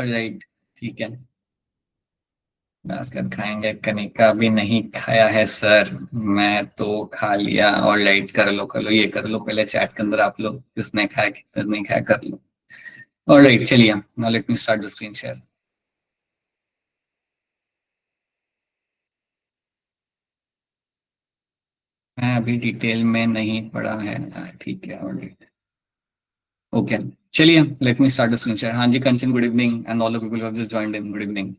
Right, ठीक है। Basket खाएंगे, कनिका भी नहीं खाया है सर। मैं तो खा लिया। और लाइट कर लो, ये कर लो पहले चैट के अंदर आप लोग, किसने खाया किसने नहीं खाया कर लो। और राइट, चलिए now let me start the screen share. मैं अभी डिटेल में नहीं पढ़ा है। ठीक है, और ओके, चलिए let me start the screen share. हाँ जी Kanchan, good evening and all the people who have just joined in, good evening.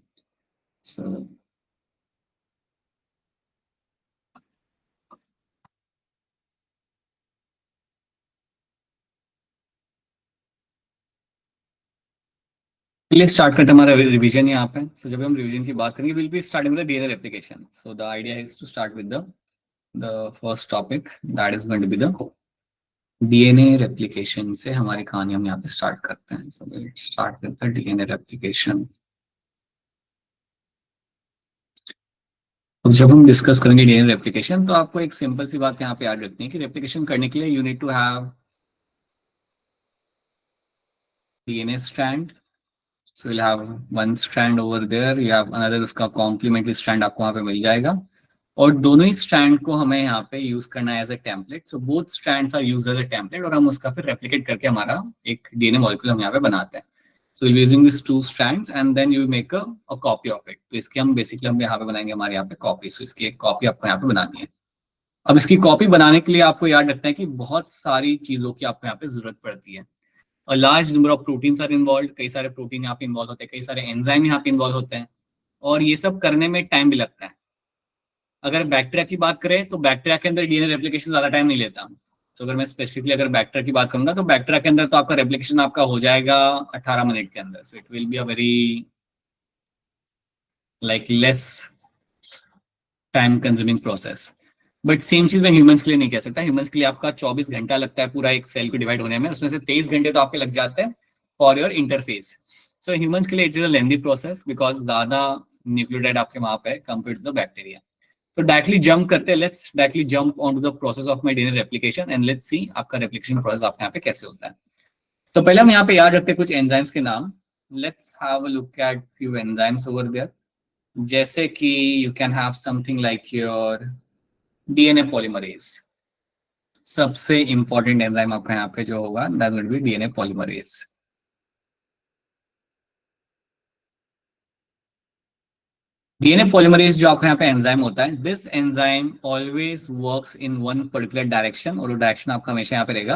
So चलिए स्टार्ट करते हैं हमारा रिवीजन यहाँ पे। सो जब हम रिवीजन की बात करेंगे, will be starting with the DNA replication. So the idea is to start with the first topic, that is going to be the DNA replication. से हमारी कहानी हम यहाँ पे स्टार्ट करते हैं। So let's start with the DNA replication. अब जब हम डिस्कस करेंगे डीएनए रेप्लिकेशन, तो आपको एक सिंपल सी बात यहाँ पे याद रखनी है कि रेप्लिकेशन करने के लिए you need to have DNA strand. So you'll have one strand over there, you have another, उसका कॉम्प्लीमेंट्री स्ट्रैंड आपको वहां पे मिल जाएगा। और दोनों ही स्ट्रैंड को हमें यहाँ पे यूज करना है as a template. So both strands are used as a template, और हम उसका फिर रेप्लिकेट करके हमारा एक डीएनए मॉलिक्यूल हम यहाँ पे बनाते हैं। सो we'll be using these two strands and then you make a copy of it। तो इसके हम बेसिकली हम यहाँ पे बनाएंगे हमारे यहाँ पे कॉपी। सो इसकी एक कॉपी आपको यहाँ पे बनानी है। अब इसकी कॉपी बनाने के लिए आपको याद रखना है कि बहुत सारी चीजों की आपको यहाँ पे जरूरत पड़ती है। और large number of proteins are involve, कई सारे प्रोटीन यहाँ पे इन्वॉल्व होते हैं, कई सारे एंजाइम यहाँ पे इन्वॉल्व होते हैं, और ये सब करने में टाइम भी लगता है। अगर बैक्टीरिया की बात करें तो बैक्टीरिया के अंदर डीएनए रेप्लिकेशन ज्यादा टाइम नहीं लेता। तो अगर मैं स्पेसिफिकली अगर बैक्टीरिया की बात करूंगा, तो बैक्टीरिया के अंदर तो आपका रेप्लिकेशन आपका हो जाएगा 18 मिनट के अंदर। सो it will be a very like less time consuming process. But same चीज मैं ह्यूमंस के लिए नहीं कह सकता। ह्यूमंस के लिए आपका 24 घंटा लगता है पूरा एक सेल को डिवाइड होने में, उसमें से 23 घंटे तो आपके लग जाते हैं for your interface. So humans के लिए it is a lengthy process because ज्यादा न्यूक्लियोटाइड आपके वहां पे कंपेयर टू द बैक्टीरिया। तो डायरेक्टली जंप करते हैं, let's directly jump on to the process of my DNA replication and let's see आपका रेप्लिकेशन प्रोसेस आपके यहाँ पे कैसे होता है। तो पहले हम यहाँ पे याद रखते हैं कुछ एंजाइम्स के नाम। Let's have a look at few enzymes over there. जैसे कि you can have something like your DNA polymerase. सबसे इंपॉर्टेंट एंजाइम आपका यहाँ पे जो होगा that will be DNA polymerase. DNA polymerase जो आपका यहाँ पे एंजाइम होता है, this enzyme always works in one particular direction, और वो डायरेक्शन आपका हमेशा यहाँ पे रहेगा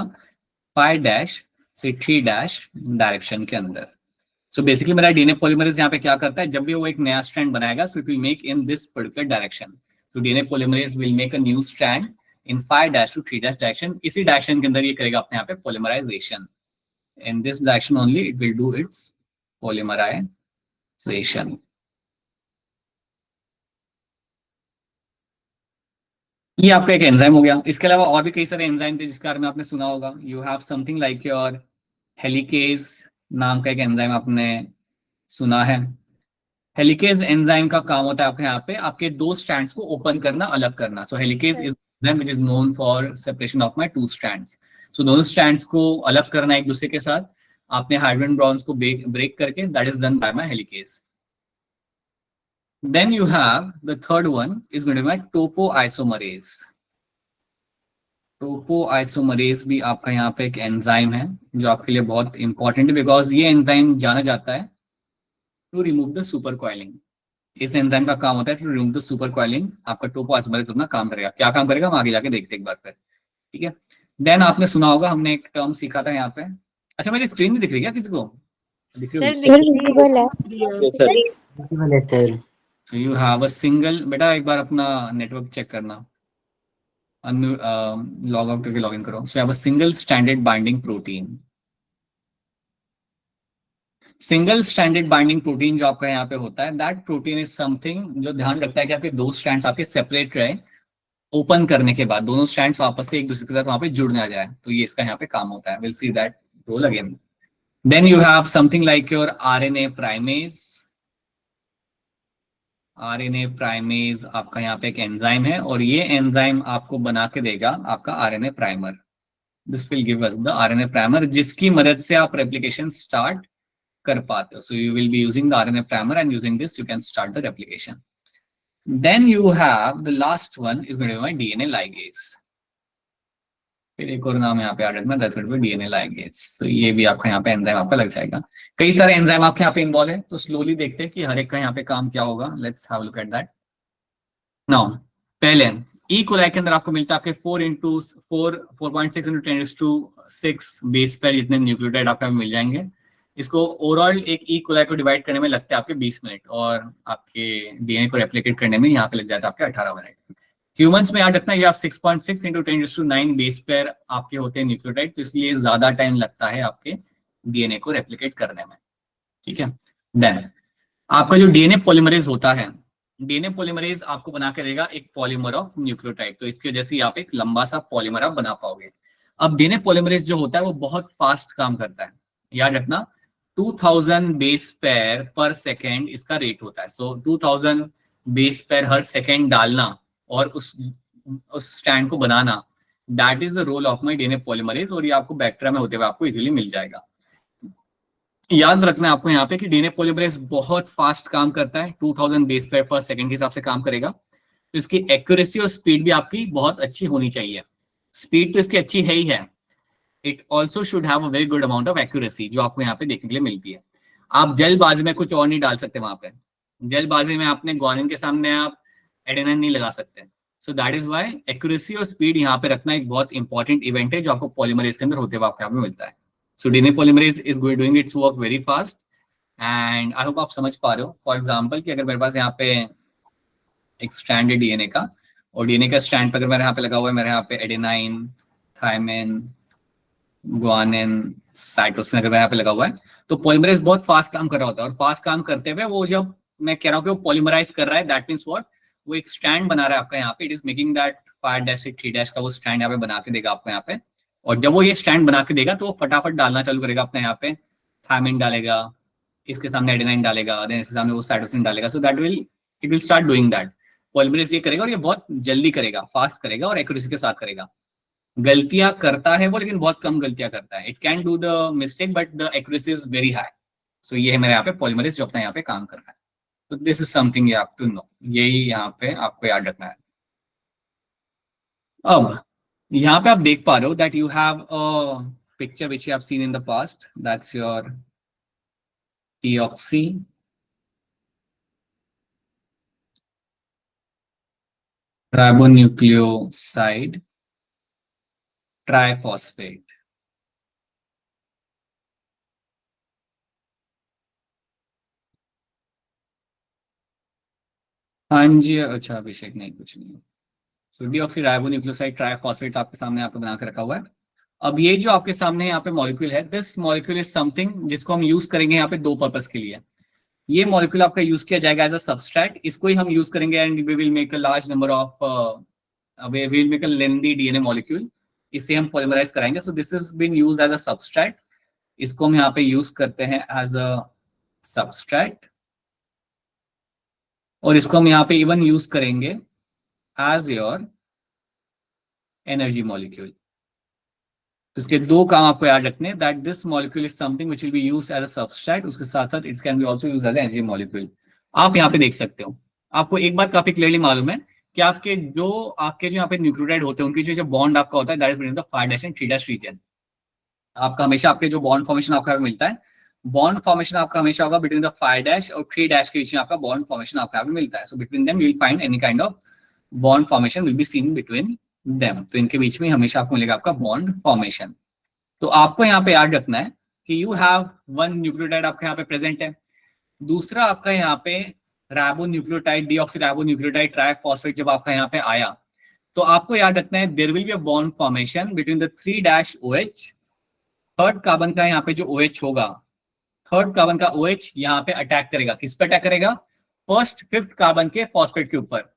5' से 3' डायरेक्शन के अंदर। सो बेसिकली मेरा डीएनए पॉलीमरेज यहाँ पे क्या करता है, जब भी वो एक नया स्ट्रैंड बनाएगा, सो it will make in this particular direction. So DNA polymerase will make a new strand in 5' to 3' direction. इसी डायरेक्शन के अंदर ये करेगा अपने यहाँ पे polymerisation. In this direction only it will do its polymerization। ये आपका एक एंजाइम हो गया। इसके अलावा और भी कई सारे एंजाइम थे जिसके बारे में आपने सुना होगा। You have something like your helicase नाम का एक एंजाइम आपने सुना है। हेलिकेज एंजाइम का काम होता है आपके यहाँ पे आपके दो स्ट्रैंड्स को ओपन करना, अलग करना। So helicase is enzyme which is known for separation of my two strands. So दोनों स्ट्रैंड्स को अलग करना एक दूसरे के साथ, आपने हाइड्रोजन बॉन्ड्स को ब्रेक करके, that is done by my helicase. Then you have the third one is going to be my topoisomerase। Topoisomerase भी आपका यहाँ पे एक एंजाइम है जो आपके लिए बहुत इंपॉर्टेंट है, बिकॉज ये एंजाइम जाना जाता है to remove the supercoiling. इस एंजाइम का काम होता है to remove the supercoiling. आपका टोपोआइसोमरेज अपना काम करेगा। क्या काम करेगा हम आगे जाके देखते हैं एक बार फिर, ठीक है। देन आपने सुना होगा, हमने एक टर्म सीखा था यहाँ पे। अच्छा मेरी स्क्रीन नहीं दिख रही क्या किसी को? दिख रही सर विजिबल है। Sir so you have a single, बेटा एक बार अपना नेटवर्क चेक करना, लॉग आउट करके लॉग इन करो। So have a single standard binding protein. Single standard binding protein जो आपका यहाँ पे होता है, दैट प्रोटीन इज समथिंग जो ध्यान रखता है कि आपके दो स्ट्रैंड्स आपके सेपरेट रहे, ओपन करने के बाद दोनों स्ट्रैंड्स वापस से एक दूसरे के साथ वहां पे जुड़ ना जाए। तो ये इसका यहाँ पे काम होता है। Will see that role again. Then you have something like your RNA primase. RNA primase आपका यहाँ पे एक एंजाइम है, और ये एंजाइम आपको बना के देगा आपका RNA primer. This will give us the RNA primer, जिसकी मदद से आप रेप्लिकेशन स्टार्ट कर पाते हो. So you will be using the RNA primer and using this you can start the replication. Then you have the last one is going to be my DNA ligase. फिर एक और नाम यहाँ पे add रखना, that's going to be DNA ligase. तो ये भी आपका यहाँ पे एंजाइम आपका लग जाएगा. कई सारे एंजाइम आपके यहाँ पे इन्वॉल्व है, तो स्लोली देखते हैं कि हर एक का यहाँ पे काम क्या होगा. Let's have a look at that. Now पहले ई कोलाई के अंदर आपको मिलता है आपके 4.6 बेस पेयर जितने न्यूक्लियोटाइड आपको मिल जाएंगे. इसको ओवरऑल एक ई कोलाई को डिवाइड करने में लगते हैं आपके 20 मिनट और आपके डीएनए को रेप्लिकेट करने में यहाँ पे लग जाता है आपके 18 मिनट. ह्यूमंस में याद रखना ये आप 6.6 इंटू 10⁹ बेस पेयर आपके होते हैं न्यूक्लियोटाइड, तो इसलिए ज्यादा टाइम लगता है आपके डीएनए को रेप्लिकेट करने में. ठीक है. देन आपका जो डीएनए पॉलीमरेज होता है, डीएनए पॉलीमरेज आपको बना के देगा एक पॉलीमर ऑफ न्यूक्लियोटाइड, तो इसकी वजह से आप एक लंबा सा पॉलीमर आप बना पाओगे. अब डीएनए पॉलीमरेज जो होता है वो बहुत फास्ट काम करता है. याद रखना 2000 बेस पेयर पर सेकेंड इसका रेट होता है. सो 2000 बेस पेयर हर सेकेंड डालना और उस स्टैंड को बनाना, that is the role of my DNA polymerase. और ये आपको बैक्टीरिया में होते हुए आपको इजीली मिल जाएगा. याद रखना है आपको यहाँ पे कि डीएनए पॉलीमरेज बहुत फास्ट काम करता है, 2000 बेस पेयर पर सेकंड के हिसाब से काम करेगा. तो इसकी एक्यूरेसी और स्पीड भी आपकी बहुत अच्छी होनी चाहिए. स्पीड तो इसकी अच्छी है ही है, it also should have a very good amount of accuracy जो आपको यहाँ पे देखने के लिए मिलती है. आप जल्दबाजी में कुछ और नहीं डाल सकते वहां पे. जल्दबाजी में आपने ग्वानिन के सामने आप एडेनाइन नहीं लगा सकते. So that is why accuracy और स्पीड यहाँ पे रखना एक बहुत इंपॉर्टेंट इवेंट है जो आपको पॉलीमरेज के अंदर होते हुए आपको यहाँ पे मिलता है. So DNA polymerase is doing its work very fast and I hope आप समझ पा रहे हो. फॉर एग्जाम्पल कि अगर मेरे पास यहाँ पे एक स्ट्रैंड है डीएनए का और डीएनए का स्ट्रैंड पर अगर मेरे यहाँ पे लगा हुआ है, मेरे यहाँ पे एडेनाइन, थायमिन, ग्वानिन, साइटोसिन अगर मेरे यहाँ पे लगा हुआ है, तो पॉलीमरेज बहुत फास्ट काम कर रहा होता है. और फास्ट काम करते हुए वो जब मैं कह रहा हूँ कि वो पॉलीमराइज कर रहा है, दैट मीन्स व्हाट, वो एक स्ट्रैंड बना रहा है आपका यहाँ पे. इट इज मेकिंग दैट 5' का वो स्ट्रैंड यहाँ पे बना के देगा आपको यहाँ पे. और जब वो ये स्टैंड बना के देगा तो वो फटाफट डालना चालू करेगा अपने यहाँ पे. थायमिन डालेगा, इसके सामने एडेनाइन डालेगा, देन इसके सामने वो साइटोसिन डालेगा. So that it will start doing that. Polymerase ये करेगा और ये बहुत जल्दी करेगा, फास्ट करेगा और एक्यूरेसी के साथ करेगा. गलतियां करता है वो, लेकिन बहुत कम गलतियां करता है. It can do the mistake but the accuracy is very high. So ये है मेरे यहाँ पे पॉलीमरेज जो अपना यहाँ पे काम कर रहा है. तो this is something you have to know. यही यहाँ पे आपको याद रखना है. अब यहाँ पे आप देख पा रहे हो that you have a picture which you have seen in the past. That's your deoxy ribonucleoside triphosphate. हाँ जी. अच्छा अभिषेक, नहीं कुछ नहीं. सो डीऑक्सी राइबोन्यूक्लियोसाइड ट्राइफॉस्फेट आपके सामने यहाँ पे बना के रखा हुआ है. अब ये जो आपके सामने यहाँ पे मॉलिक्यूल है, दिस मॉलिक्यूल इज समथिंग जिसको हम यूज करेंगे यहाँ पे दो पर्पस के लिए. ये मॉलिक्यूल आपका यूज किया जाएगा एज अ सबस्ट्रैट. इसको ही हम यूज करेंगे and we will make a large number of we will make a lengthy DNA molecule. इससे हम पॉलीमराइज कराएंगे. So this is been use as a substrate. इसको हम यहाँ पे यूज करते हैं एज अ सबस्ट्रैट और इसको हम यहाँ पे इवन यूज करेंगे एज योर एनर्जी मॉलिक्यूल. तो इसके दो काम आपको याद रखने हैं. That this molecule is something which will be used as a substrate. उसके साथ साथ it can be also used as energy molecule. आप यहाँ पे देख सकते हो. आपको एक बात काफी क्लियरली मालूम है कि आपके जो यहाँ पे न्यूक्लियोटाइड होते हैं उनकी जो बॉन्ड आपका होता है that is between the 5' and 3' region. आपका हमेशा आपके जो बॉन्ड फॉर्मेशन आपका मिलता है, बॉन्ड फॉर्मेशन आपका हमेशा होगा बिटवीन द 5' और 3' के बीच में आपका बॉन्ड फॉर्मेशन आपका मिलता है. So between them you will find any kind of bond formation will be seen between them. तो इनके बीच में हमेशा आपको मिलेगा आपका बॉन्ड फॉर्मेशन. तो आपको यहाँ पे याद रखना है कि यू हैव वन न्यूक्लियोटाइड आपके यहाँ पे प्रेजेंट है. दूसरा आपका यहाँ पे राइबोन्यूक्लियोटाइड, डीऑक्सी राइबोन्यूक्लियोटाइड ट्राइफॉस्फेट जब आपका यहाँ पे आया तो आपको याद रखना है there will be a bond formation between the 3' OH. Third carbon का यहाँ पे जो OH होगा, थर्ड कार्बन का OH यहाँ पे अटैक करेगा. किस पे अटैक करेगा? फर्स्ट 5th कार्बन के फॉस्फेट के ऊपर.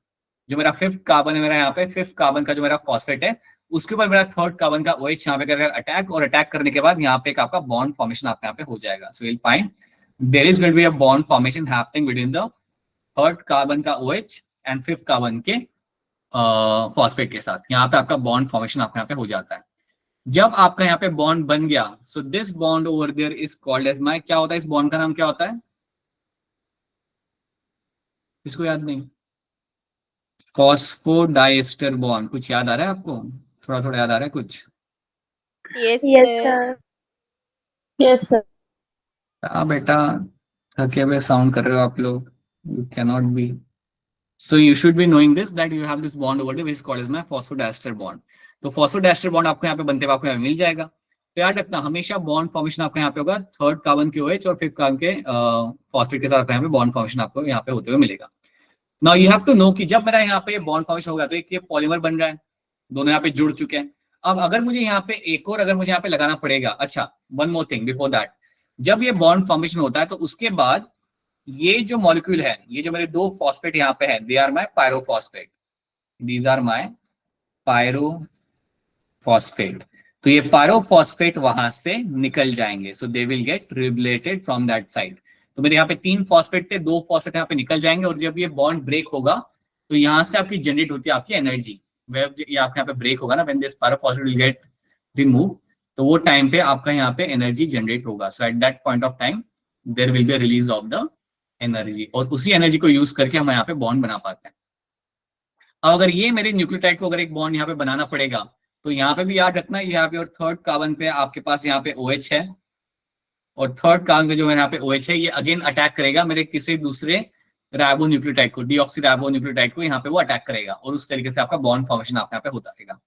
जो मेरा 5th कार्बन है, मेरा यहाँ पे 5th कार्बन का जो मेरा फॉस्फेट है उसके ऊपर मेरा थर्ड कार्बन का OH यहाँ पे करेगा अटैक. और अटैक करने के बाद यहाँ पे एक आपका बॉन्ड फॉर्मेशन आपके यहाँ पे हो जाएगा. So will find there is going to be a bond formation happening between the third carbon का OH एंड 5th कार्बन के फॉस्फेट के साथ. यहाँ पे आपका बॉन्ड फॉर्मेशन आपके यहाँ पे हो जाता है. जब आपका यहाँ पे बॉन्ड बन गया, so this bond over there is called as my, क्या होता है इस बॉन्ड का नाम, क्या होता है, इसको याद नहीं, फॉस्फोडाइस्टर बॉन्ड। कुछ याद आ रहा है आपको, थोड़ा थोड़ा याद आ रहा है कुछ? Yes, Yes, sir. sir. Yes, sir. हाँ बेटा, थके हुए साउंड कर रहे हो आप लोग, you cannot be. So you should be knowing this, that you have this bond over there which is called as my phosphodiester bond. तो phosphodiester bond आपको यहाँ पे बनते हुए आपको यहाँ पे मिल जाएगा। तो याद रखना हमेशा बॉन्ड फॉर्मेशन आपको यहाँ पे होगा थर्ड कार्बन के OH और फिफ्थ कार्बन के फॉस्फेट के साथ आपको यहाँ पे बॉन्ड फॉर्मेशन आपको यहाँ पे होते हुए मिलेगा। Now you have to know कि जब मेरा यहाँ पे बॉन्ड फॉर्मेशन होगा तो एक ये पॉलीमर बन रहा है, दोनों यहाँ पे जुड़ चुके हैं। अब अगर मुझे यहाँ पे एक और अगर मुझे यहाँ पे लगाना पड़ेगा, अच्छा one more thing before that, जब ये बॉन्ड फॉर्मेशन होता है तो उसके बाद ये जो मॉलिक्यूल है, ये जो मेरे दो फॉस्फेट यहाँ पे है, they are my pyrophosphate, these are my pyrophosphate. तो ये पायरोफॉस्फेट वहां से निकल जाएंगे, so they will get related from that side. तो मेरे यहाँ पे 3 फॉस्फेट थे, 2 फॉस्फेट यहाँ पे निकल जाएंगे और जब ये बॉन्ड ब्रेक होगा तो यहाँ से आपकी जनरेट होती है आपकी एनर्जी। ये आपके यहाँ पे ब्रेक होगा ना, when this pyrophosphate will get remove, तो वो टाइम पे आपका यहाँ पे एनर्जी जनरेट होगा। So at that point of time there will be release of the energy, और उसी एनर्जी को यूज करके हम यहाँ पे बॉन्ड बना पाते हैं। अब अगर ये मेरे न्यूक्लियोटाइड को अगर एक बॉन्ड यहाँ पे बनाना पड़ेगा तो यहाँ पे भी याद रखना है, यहाँ पे और थर्ड कार्बन पे आपके पास यहाँ पे OH है, और थर्ड कार्बन पे जो मेरे यहाँ पे OH है ये अगेन अटैक करेगा मेरे किसी दूसरे राइबो न्यूक्लियोटाइड को, डीऑक्सी राइबो न्यूक्लियोटाइड को, यहाँ पे वो अटैक करेगा और उस तरीके से आपका बॉन्ड फॉर्मेशन आपके यहाँ पे होता रहेगा।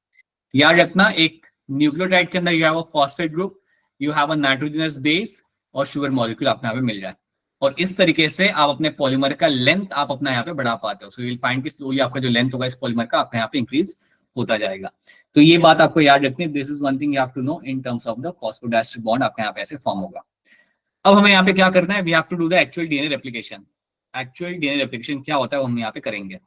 याद रखना एक न्यूक्लियोटाइड के अंदर you have a phosphate group, you have a nitrogenous base और शुगर मॉलिक्यूल आपको यहाँ पे मिल जाए, और इस तरीके से आप अपने पॉलीमर का लेंथ आप अपना यहाँ पे बढ़ा पाते हो। सो यू विल फाइंड कि स्लोली आपका जो लेंथ होगा इस पॉलीमर का आपका यहाँ पे इंक्रीज होता जाएगा। तो ये बात आपको याद रखनी है, this is one thing you have to know in terms of the phosphodiester bond आपका यहाँ पे ऐसे फॉर्म होगा। अब हमें यहाँ पे क्या करना है, we have to do the actual DNA replication. Actual DNA replication क्या होता है वो हम यहाँ पे करेंगे।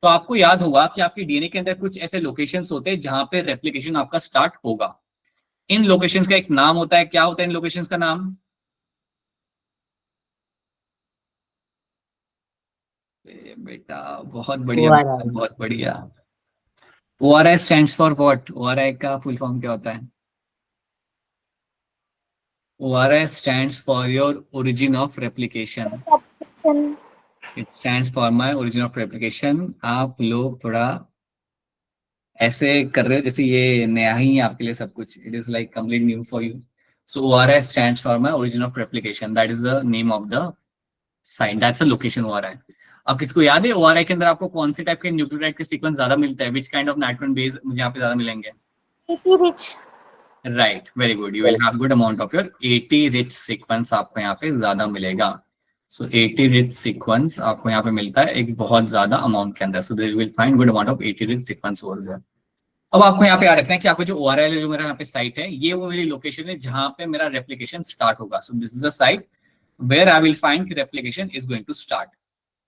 तो आपको याद होगा कि आपकी डीएनए के अंदर कुछ ऐसे लोकेशंस होते हैं जहां पे रेप्लिकेशन आपका स्टार्ट होगा। इन लोकेशंस का एक नाम होता है, क्या होता है इन लोकेशंस का नाम? बेटा बहुत बढ़िया, बहुत बढ़िया। ORI stands for what? ORI का फुल फॉर्म क्या होता है? ORI stands for your origin of replication. It stands for my origin of replication. आप लोग थोड़ा ऐसे कर रहे हो जैसे ये नया ही है आपके लिए सब कुछ. It is like complete new for you. So ORI stands for my origin of replication. That is the name of the site. That's a location ORI. अब किसको याद है ORI के अंदर आपको कौन से टाइप के न्यूक्लियोटाइड के सीक्वेंस ज्यादा मिलता है? Which kind of nitrogen base मुझे यहाँ पे ज्यादा मिलेंगे? AT rich. Right, very good. You will have good amount of your AT rich sequence आपको यहाँ पे ज्यादा मिलेगा. So AT rich sequence आपको यहाँ पे मिलता है एक बहुत ज्यादा अमाउंट के अंदर. So they will find good amount of AT rich sequence over there. अब आपको यहाँ पे याद रखना है कि आपको जो ORI जो मेरा यहाँ पे साइट है ये वो मेरी लोकेशन है जहां पे मेरा रेप्लिकेशन स्टार्ट होगा. So this is a site where I will find कि replication is going to start.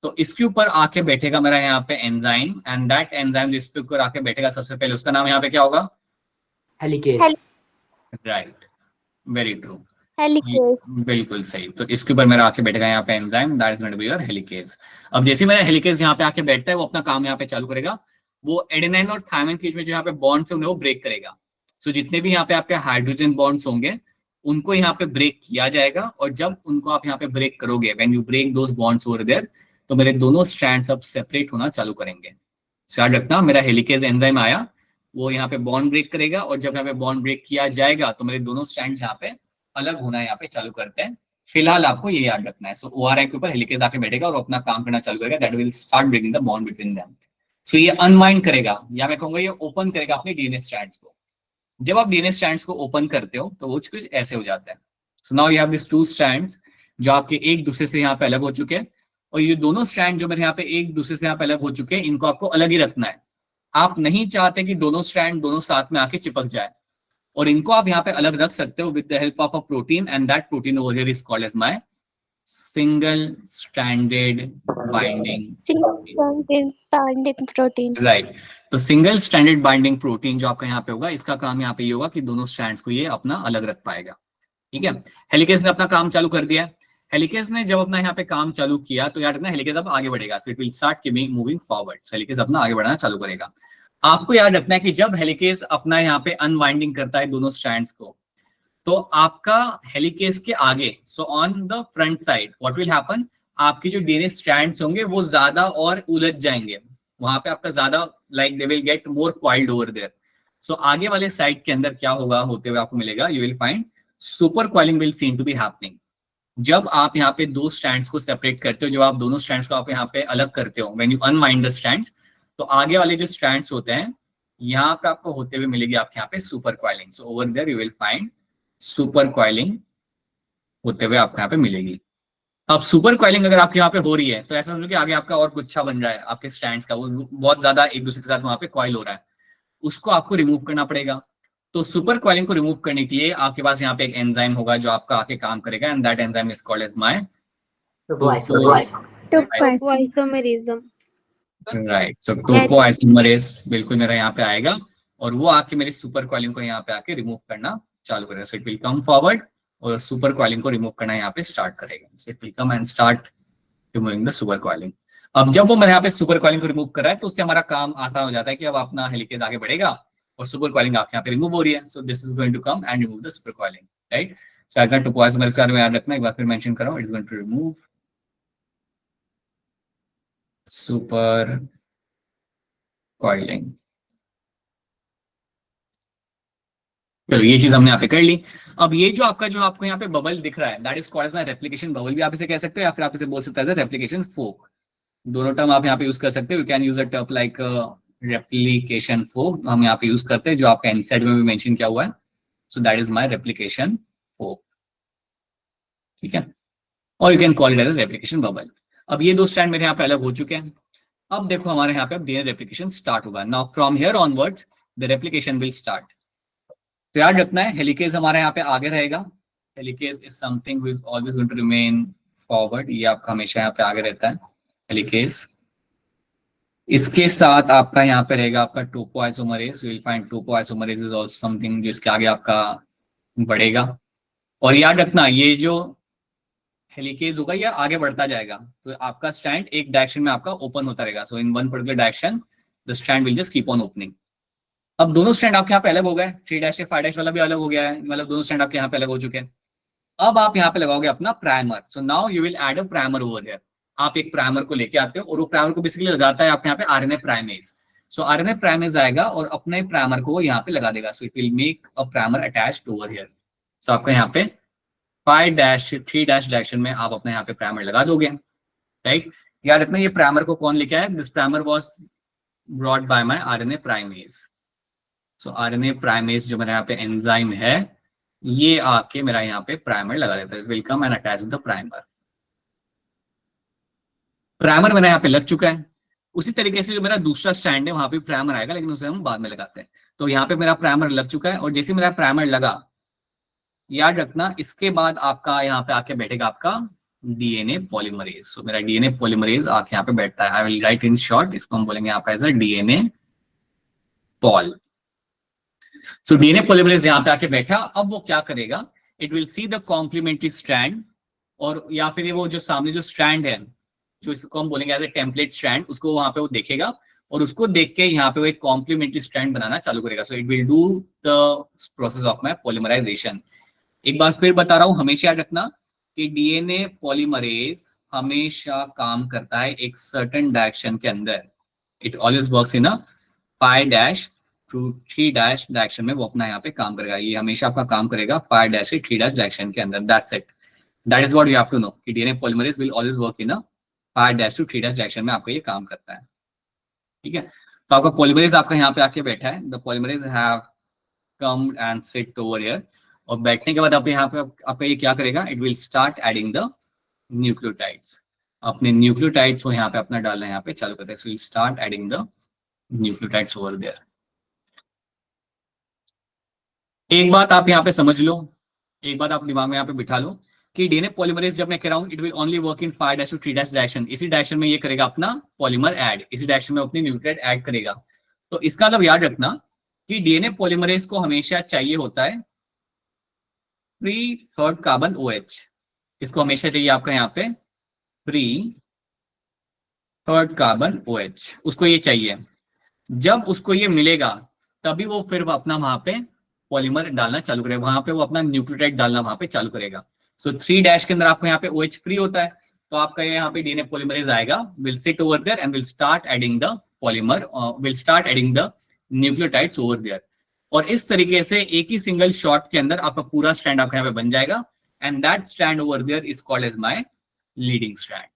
तो इसके ऊपर आके बैठेगा मेरा यहाँ पे एंजाइम एंड दैट एंजाइम जिस पे ऊपर आके बैठेगा सबसे पहले उसका नाम यहाँ पे क्या होगा? Helicase. Right, very true. Helicase. बिल्कुल सही. तो इसके ऊपर मेरा आके बैठेगा यहाँ पे enzyme that is going to be your helicase. अब जैसे मेरा हेलिकेज यहाँ पे आके बैठता है वो अपना काम यहाँ पे चालू करेगा. वो एडेनाइन और थायमाइन के बीच में जो यहाँ पे बॉन्ड्स होंगे वो ब्रेक करेगा. सो जितने भी यहाँ पे आपके हाइड्रोजन बॉन्ड्स होंगे उनको यहाँ पे ब्रेक किया जाएगा और जब उनको आप यहाँ पे ब्रेक करोगे when you break those bonds over there तो मेरे दोनों स्ट्रैंड्स अब सेपरेट होना चालू करेंगे. सो याद रखना मेरा हेलिकेज एंजाइम आया वो यहाँ पे बॉन्ड ब्रेक करेगा और जब यहाँ पे बॉन्ड ब्रेक किया जाएगा तो मेरे दोनों स्ट्रैंड्स यहाँ पे अलग होना यहाँ पे चालू करते हैं. फिलहाल आपको ये याद रखना है. सो ORI के ऊपर हेलिकेज आके बैठेगा और अपना काम करना चालू करेगा. That will start breaking the bond between them. So ये अनवाइंड करेगा या मैं कहूंगा ये ओपन करेगा अपने डीएनए स्ट्रैंड्स को. जब आप डीएनए स्ट्रैंड्स को ओपन करते हो तो वो कुछ ऐसे हो जाता है. So now you have this two strands जो आपके एक दूसरे से यहाँ पे अलग हो चुके हैं और ये दोनों स्ट्रैंड जो मेरे यहाँ पे एक दूसरे से यहाँ पे अलग हो चुके हैं इनको आपको अलग ही रखना है. आप नहीं चाहते कि दोनों स्ट्रैंड दोनों साथ में आके चिपक जाए और इनको आप यहाँ पे अलग रख सकते हो with the help of a protein and that protein over here is called as my single stranded binding. Single stranded binding protein. Right. तो सिंगल स्ट्रैंडेड बाइंडिंग प्रोटीन जो आपका यहाँ पे होगा इसका काम यहाँ पे ये होगा कि दोनों स्ट्रैंड्स को ये अपना अलग रख पाएगा. ठीक है. हेलिकेज ने अपना काम चालू कर दिया. हेलिकेज ने जब अपना यहाँ पे काम चालू किया तो याद रखना हेलिकेज अब आगे बढ़ेगा. सो it will start moving forward. So helicase अपना आगे बढ़ना चालू करेगा. आपको याद रखना है कि जब हेलिकेज अपना यहाँ पे अनवाइंडिंग करता है दोनों स्ट्रैंड्स को, तो आपका हेलिकेज के आगे, so on the front side what will happen, आपके जो डीएनए स्ट्रैंड्स होंगे वो ज्यादा और उलझ जाएंगे, वहां पे आपका ज्यादा like they will get more coiled over there. So आगे वाले साइड के अंदर क्या होगा होते हुए आपको मिलेगा, you will find super coiling will seem to be happening. जब आप यहाँ पे दो स्ट्रैंड्स को सेपरेट करते हो, जब आप दोनों स्ट्रैंड्स को आप यहाँ पे अलग करते हो, when you unwind the strands, तो आगे वाले जो स्ट्रैंड्स होते हैं यहाँ पे आपको होते हुए मिलेगी आपके यहाँ पे super coiling. So over there you will find super coiling होते हुए आपको यहाँ पे मिलेगी। अब सुपर क्वाइलिंग अगर आपके यहाँ पे हो रही है तो ऐसा समझो कि आगे आपका और गुच्छा बन रहा है आपके स्ट्रैंड्स का, वो बहुत ज्यादा एक दूसरे के साथ वहां पे क्वाइल हो रहा है, उसको आपको रिमूव करना पड़ेगा। तो सुपर क्वाइलिंग को रिमूव करने के लिए आपके पास यहाँ पे एक एंजाइम होगा जो आपका आके काम करेगा, and that enzyme is called as my Topoisomerism. Right. So topoisomerase बिल्कुल मेरा यहाँ पे आएगा और वो आके मेरी सुपर क्वाइलिंग को यहाँ पे आके रिमूव करना चालू करेगा। So it will come forward और सुपर क्वाइलिंग को रिमूव करना यहाँ पे स्टार्ट करेगा। So it will come and start removing the super coiling. अब जब वो मेरे यहाँ पे सुपर क्वाइलिंग को रिमूव कर रहा है तो उससे हमारा काम आसान हो जाता है कि अब अपना हेलिकेज आगे बढ़ेगा और सुपर क्वाइलिंग आपके यहाँ पे रिमूव हो रही है। So this is going to come and remove the super coiling, right. So अगर टोपोआइसोमरेज के बारे में याद रखना, एक बार फिर मेंशन कर रहा हूं, it is going to remove super coiling. चलो ये चीज हमने यहाँ पे कर ली। अब ये जो आपको यहाँ पे बबल दिख रहा है, that is called as my replication bubble, भी आप इसे कह सकते हो या फिर आप इसे बोल सकते हैं रेप्लिकेशन फोक। दोनों टर्म आप यहाँ पे यूज कर सकते हो। You can use a term like replication fork, हम यहाँ पे यूज करते हैं, जो आपका एनसेड में भी मेंशन किया हुआ है। So that is my replication fork, ठीक है। और you can call it as replication bubble. अब ये दो स्ट्रैंड मेरे यहाँ पे अलग हो चुके हैं। अब देखो हमारे यहाँ पे अब डीएनए रेप्लिकेशन स्टार्ट होगा। Now from here onwards the replication will start. तो याद रखना है हेलिकेज हमारे यहाँ पे आगे रहेगा। Helicase is something which is always going to remain forward, ये आपका हमेशा यहाँ पे आगे रहता है हेलिकेज। इसके साथ आपका यहाँ पे रहेगा आपका topoisomerase. You will find topoisomerase is also something जिसके आगे आपका बढ़ेगा। और याद रखना ये जो हेलिकेज होगा ये आगे बढ़ता जाएगा, तो आपका स्ट्रैंड एक डायरेक्शन में आपका ओपन होता रहेगा। So in one particular direction the strand will just keep on opening. अब दोनों स्टैंड आपके यहाँ पे अलग हो गए, 3 से 5 वाला भी अलग हो गया है, मतलब दोनों स्टैंड आपके यहाँ पे अलग हो चुके हैं। अब आप यहाँ पे लगाओगे अपना primer. So now you will add a primer over there. आप एक प्राइमर को लेके आते हो और वो प्राइमर को बेसिकली लगाता है आपके यहाँ पे RNA primase. So RNA primase आएगा और अपने प्राइमर को यहाँ पे लगा देगा। So it will make a primer attached over here. So आपका यहाँ पे 5-3 डायरेक्शन में आप अपने यहाँ पे प्राइमर लगा दोगे, राइट। याद रखना ये प्राइमर को कौन लेके आया, this primer was brought by my RNA primase. So RNA primase जो मेरा यहाँ पे एंजाइम है ये आके मेरा यहाँ पे प्राइमर लगा देता है। Will come and attach the primer. Primer मेरा यहाँ पे लग चुका है। उसी तरीके से जो मेरा दूसरा स्टैंड है वहां पे प्राइमर आएगा, लेकिन उसे हम बाद में लगाते हैं। तो यहाँ पे मेरा प्राइमर लग चुका है और जैसे मेरा प्राइमर लगा, याद रखना इसके बाद आपका यहाँ पे आके बैठेगा आपका डीएनए पॉलीमरेज। सो मेरा डीएनए पॉलीमरेज आके यहाँ पे बैठता है। I will write in short, इसको हम बोलेंगे यहाँ पे as a DNA pol. So DNA polymerase यहाँ पे आके बैठा। अब वो क्या करेगा, it will see the complementary strand, और या फिर वो जो सामने जो स्ट्रैंड है जो इसको हम बोलेंगे एज ए टेम्पलेट स्ट्रैंड, उसको वहां पे वो देखेगा और उसको देख के यहाँ पे वो एक कॉम्प्लीमेंट्री स्ट्रैंड बनाना चालू करेगा। So it will do the process of my polymerization. एक बार फिर बता रहा हूं, हमेशा याद रखना कि डीएनए पॉलीमरेज हमेशा काम करता है एक सर्टेन डायरेक्शन के अंदर। It always works in a 5-3 direction में वो अपना यहाँ पे काम करेगा। ये हमेशा आपका काम करेगा 5 से 3 डायरेक्शन के अंदर। That's it, that is what you have to know कि DNA polymerase will always work in a 5 to 3 direction में आपका ये काम करता है, ठीक है। तो आपका पॉलीमरेज आपका यहाँ पे आके बैठा है। The polymerase have come and sit over here. और बैठने के बाद आप यहाँ पे आपका ये क्या करेगा, it will start adding the nucleotides. अपने न्यूक्लियोटाइड्स को यहाँ पे अपना डालना यहाँ पे चालू करते हैं। So will start adding the nucleotides over there. एक बात आप यहाँ पे समझ लो, एक बात आप दिमाग में यहाँ पे बिठा लो कि डीएनए पॉलीमरेज जब मैं कह रहा हूँ it will only work in 5 to 3 direction. इसी डायरेक्शन में ये करेगा अपना पॉलीमर ऐड, इसी डायरेक्शन में अपनी न्यूक्लियोटाइड ऐड करेगा। तो इसका मतलब याद रखना कि डीएनए पॉलीमरेज को हमेशा चाहिए होता है फ्री थर्ड कार्बन OH। इसको हमेशा चाहिए आपका यहाँ पे फ्री थर्ड कार्बन OH, उसको ये चाहिए। जब उसको ये मिलेगा तभी वो फिर अपना वहां पे पॉलीमर डालना चालू करेगा, वहां पे वो अपना न्यूक्लियोटाइड डालना वहां पे चालू करेगा। सो 3 डैश के अंदर आपको यहाँ पे OH फ्री होता है, तो आपका यहाँ पे डीएनए पॉलीमरेज आएगा, will sit over there and will start adding the polymer, will start adding the nucleotides over there. और इस तरीके से एक ही सिंगल शॉट के अंदर आपका पूरा स्ट्रैंड आपका यहाँ पे बन जाएगा, and that strand over there is called as my leading strand.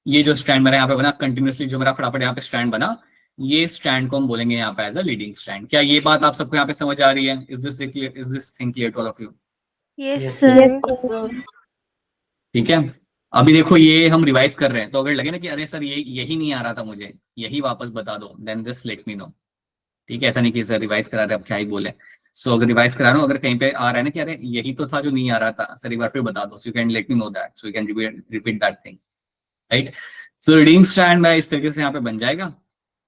ये जो स्ट्रैंड मेरा यहाँ पे बना कंटिन्यूसली, जो मेरा फटाफट यहाँ पे स्ट्रैंड बना, ये स्ट्रैंड को हम बोलेंगे यहाँ पे एज अ लीडिंग स्ट्रैंड। क्या ये बात आप सबको यहाँ पे समझ आ रही है? Is this thing clear to all of you? Yes, Yes, sir. ठीक है, अभी देखो ये हम रिवाइज कर रहे हैं, तो अगर लगे ना कि अरे सर ये यही नहीं आ रहा था मुझे, यही वापस बता दो, then just let me know. ठीक है, ऐसा नहीं कि सर रिवाइज करा रहे अब क्या ही बोले। सो अगर रिवाइज करा रहा हूँ, अगर कहीं पे आ रहा है ना कि अरे यही तो था जो नहीं आ रहा था, सर एक बार फिर बता दो, so you can let me know that, so you can repeat that thing, right. तो रीडिंग स्ट्रैंड में इस तरीके से यहाँ पे बन जाएगा।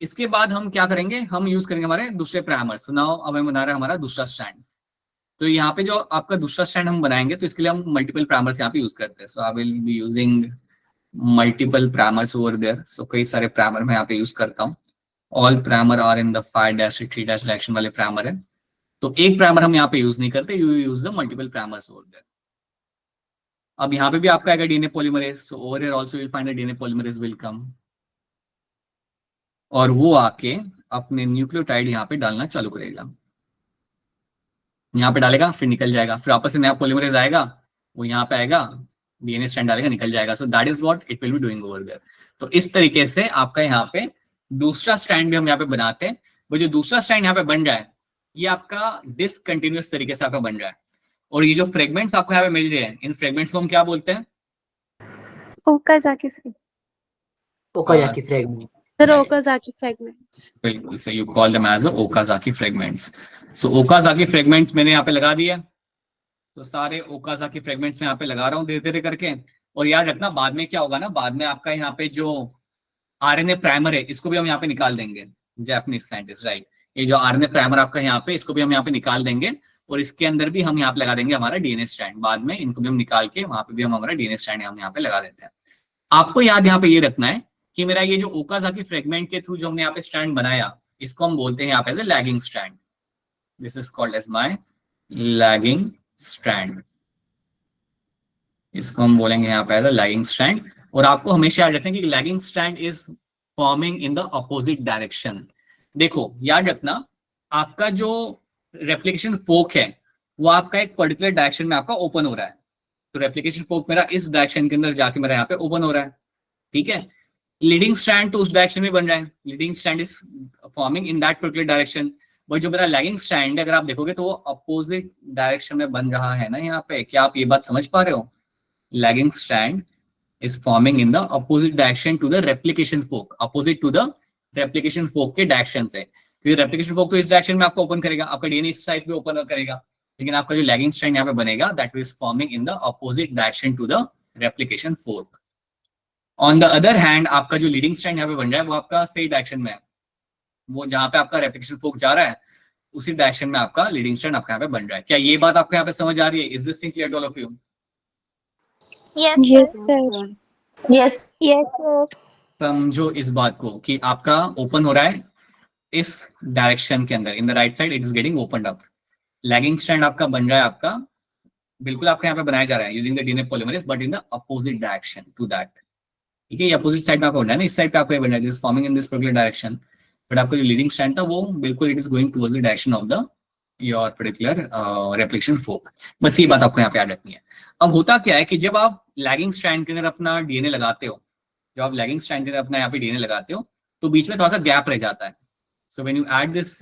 इसके बाद हम क्या करेंगे, हम यूज करेंगे हमारे दूसरे प्राइमर्स। नाउ अब हमें बना रहा है हमारा दूसरा स्ट्रैंड। तो यहाँ पे जो आपका दूसरा स्ट्रैंड हम बनाएंगे, तो इसके लिए हम मल्टीपल प्राइमर्स यहाँ पे यूज करते हैं। So I will be using multiple primers over there. So कई सारे प्राइमर मैं यहाँ पे यूज करता हूँ। All primer are in the 5-3 direction वाले प्राइमर है। तो एक प्राइमर हम यहाँ पे यूज नहीं करते, you use the multiple primers over there. अब यहाँ पे भी आपका आएगा DNA polymerase, so over here also will find the DNA polymerase will come, और वो आके अपने न्यूक्लियोटाइड यहाँ पे डालना चालू करेगा। यहाँ पे डालेगा, फिर निकल जाएगा, फिर वापस से नया पॉलीमरेज आएगा, वो यहाँ पे आएगा, डीएनए स्ट्रैंड डालेगा, निकल जाएगा। So that is what it will be doing over there. तो इस तरीके से आपका यहाँ पे दूसरा स्ट्रैंड भी हम यहाँ पे बनाते हैं। वो जो दूसरा स्ट्रैंड यहाँ पे बन रहा है, ये आपका डिसकंटिन्यूअस तरीके से आपका बन रहा है। और ये जो फ्रेगमेंट्स आपको यहाँ पे मिल रहे हैं, इन फ्रेगमेंट्स को हम क्या बोलते हैं? Okazaki fragment. Okazaki fragment. Sir, Right. Okazaki fragments. बिल्कुल, so you call them as Okazaki fragments. So Okazaki fragments मैंने यहाँ पे लगा दिया, तो सारे ओकाजाकी फ्रेगमेंट्स में यहाँ पे लगा रहा हूँ धीरे धीरे करके। और याद रखना, बाद में क्या होगा ना, बाद में आपका यहाँ पे जो आरएनए प्राइमर है, इसको भी हम यहाँ पे निकाल देंगे। Japanese scientist, right. ये जो आरएनए प्राइमर आपका यहाँ पे, इसको भी हम यहाँ पे निकाल देंगे, और इसके अंदर भी हम यहाँ पे लगा देंगे हमारा डीएनए स्ट्रैंड। बाद में इनको भी हम निकाल के वहां पे भी हम हमारा डीएनए स्ट्रैंड हम यहाँ पे लगा देते हैं। आपको याद यहाँ पे ये रखना है कि मेरा ये जो ओकाजाकी फ्रेगमेंट के थ्रू जो हमने यहाँ पे स्ट्रैंड बनाया, इसको हम बोलते हैं यहाँ पे as a lagging strand. This is called as my lagging strand. इसको हम बोलेंगे यहाँ पे एज ए लैगिंग स्ट्रैंड। और आपको हमेशा याद रखना है कि lagging strand is forming in the opposite direction. देखो याद रखना, आपका जो रेप्लिकेशन फोक है, वो आपका एक पर्टिकुलर डायरेक्शन में आपका ओपन हो रहा है। तो रेप्लिकेशन फोक मेरा इस डायरेक्शन के अंदर जाके मेरा यहाँ पे ओपन हो रहा है, ठीक है। लीडिंग स्ट्रैंड तो उस डायरेक्शन में बन रहा है, leading strand is forming in that particular direction. But जो मेरा लैगिंग स्ट्रैंड है, अगर आप देखोगे तो वो अपोजिट डायरेक्शन में बन रहा है ना यहाँ पे। क्या आप ये बात समझ पा रहे हो? Lagging strand is forming in the opposite direction to the replication fork, opposite to the replication fork के डायरेक्शन से। क्योंकि रेप्लिकेशन फोक तो इस डायरेक्शन में आपको ओपन करेगा, आपका डीएनए इस साइड पे ओपन करेगा, लेकिन आपका जो लैगिंग स्ट्रैंड यहाँ पे बनेगा, that is forming in the opposite direction to the replication fork. On the other hand, आपका जो लीडिंग स्ट्रैंड यहाँ पे बन रहा है, वो आपका सही डायरेक्शन में है। वो जहाँ पे आपका रेप्लिकेशन फोक जा रहा है, उसी डायरेक्शन में आपका लीडिंग स्ट्रैंड आपका यहाँ पे बन रहा है। क्या ये बात आपको यहाँ पे समझ आ रही है? Is this thing clear to all of you? Yes, sir. Yes. Yes, sir. समझो इस बात को कि आपका ओपन हो रहा है इस डायरेक्शन के अंदर, in the right side it is getting opened up. Lagging strand आपका बन रहा है, आपका बिल्कुल आपका यहाँ पे बनाया जा रहा है using the DNA polymerase, but in the opposite direction to that. ठीक है, ये अपोजिट साइड में आपको बनना है ना, इस साइड पे आपको बनना है, this forming in this particular direction. But आपका जो लीडिंग स्ट्रैंड था, वो बिल्कुल it is going towards the direction of the your particular replication fork. बस ये बात आपको यहाँ पे याद रखनी है। अब होता क्या है कि जब आप लैगिंग स्ट्रैंड के अंदर अपना डीएनए लगाते हो, जब आप लैगिंग स्ट्रैंड के अंदर अपना यहाँ पे डीएनए लगाते हो, तो बीच में थोड़ा सा गैप रह जाता है। So when you add this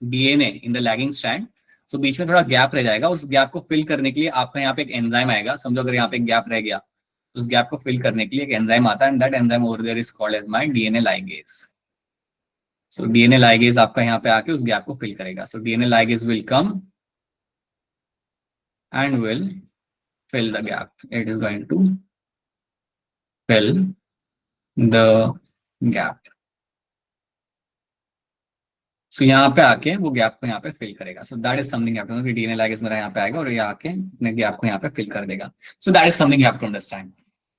DNA in the lagging strand, so बीच में थोड़ा गैप रह जाएगा। उस गैप को फिल करने के लिए आपका यहाँ पे एक एंजाइम आएगा। समझो अगर यहाँ पे एक गैप रह गया, तो उस गैप को फिल करने के लिए एक एंजाइम आता है, and that enzyme over there is called as my DNA ligase. So DNA ligase आपका यहाँ पे आके उस गैप को फिल करेगा। So DNA ligase will come and will fill the gap. It is going to fill the gap. So यहाँ पे आके वो गैप को यहाँ पे फिल करेगा। So that is something you have to know कि DNA ligase मेरा यहाँ पे आएगा और ये आके अपने गैप को यहाँ पे फिल कर देगा। So that is something you have to understand.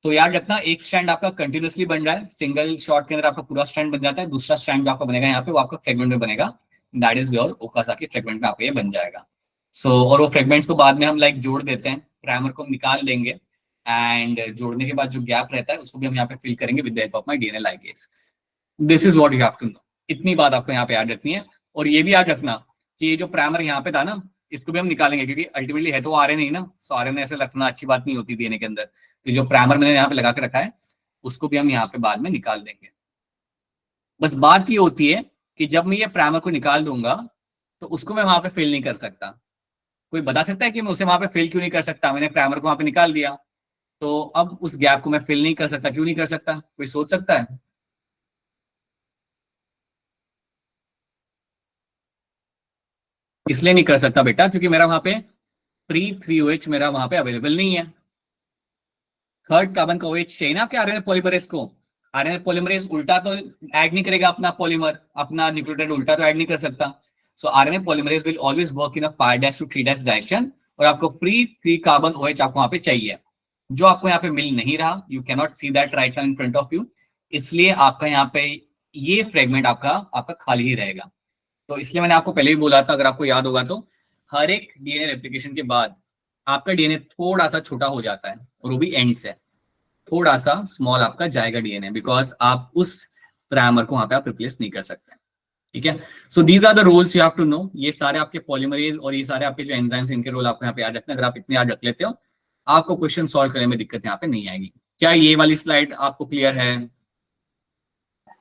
तो याद रखना एक स्ट्रैंड आपका कंटिन्यूसली बन रहा है, सिंगल शॉट के अंदर आपका पूरा स्ट्रैंड बन जाता है, दूसरा स्ट्रैंड जो आपका बनेगा यहाँ पे वो आपका फ्रेगमेंट में बनेगा, that is your Okazaki fragment में आपका ये बन जाएगा। सो और वो फ्रेगमेंट्स को बाद में हम लाइक जोड़ देते हैं, प्राइमर को निकाल देंगे एंड जोड़ने के बाद जो गैप रहता है उसको भी हम यहाँ पे फिल करेंगे with the help of my DNA ligase. This is what you have to know. इतनी बात आपको यहाँ पे याद रखनी है। और ये भी याद रखना कि ये जो प्राइमर यहाँ पे था ना, इसको भी हम निकालेंगे क्योंकि अल्टीमेटली है तो आरएनए ही ना, सो आरएनए ऐसे रखना अच्छी बात नहीं होती डीएनए के अंदर। तो जो प्राइमर मैंने यहाँ पे लगा के रखा है उसको भी हम यहाँ पे बाद में निकाल देंगे। बस बात ये होती है कि जब मैं ये प्राइमर को निकाल दूंगा तो उसको मैं वहां पे फिल नहीं कर सकता। कोई बता सकता है कि मैं उसे वहां पे फिल क्यों नहीं कर सकता? मैंने प्राइमर को वहां पे निकाल दिया तो अब उस गैप को मैं फिल नहीं कर सकता, क्यों नहीं कर सकता? कोई सोच सकता है? इसलिए नहीं कर सकता बेटा क्योंकि मेरा वहां पे प्री 3OH मेरा वहां पे अवेलेबल नहीं है। थर्ड कार्बन का OH चाहिए ना आपके आरएनए पॉलीमरेज को। आरएनए पॉलीमरेज उल्टा तो ऐड नहीं करेगा अपना पॉलीमर, अपना न्यूक्लियोटाइड उल्टा तो ऐड नहीं कर सकता। सो RNA polymerase will always work in a 5' to 3' direction और आपको फ्री 3 कार्बन OH आपको वहां पे चाहिए, जो आपको यहाँ पे मिल नहीं रहा। You can not see that right now in front of you, इसलिए आपका यहाँ पे ये फ्रेगमेंट आपका खाली ही रहेगा। तो इसलिए मैंने आपको पहले भी बोला था, अगर आपको याद होगा तो, हर एक डीएनए रेप्लिकेशन के बाद आपका डीएनए थोड़ा सा छोटा हो जाता है और वो भी एंड से थोड़ा सा स्मॉल आपका जाएगा डीएनए, बिकॉज आप उस प्राइमर को वहां पे आप रिप्लेस नहीं कर सकते। ठीक है, so these are the rules you have to know. ये सारे आपके पॉलीमरेज और ये सारे आपके जो एंजाइम्स, इनके रोल आपको यहाँ पे याद रखना। अगर आप इतने याद रख लेते हो आपको क्वेश्चन सॉल्व करने में दिक्कत यहाँ पे नहीं आएगी। क्या ये वाली स्लाइड आपको क्लियर है?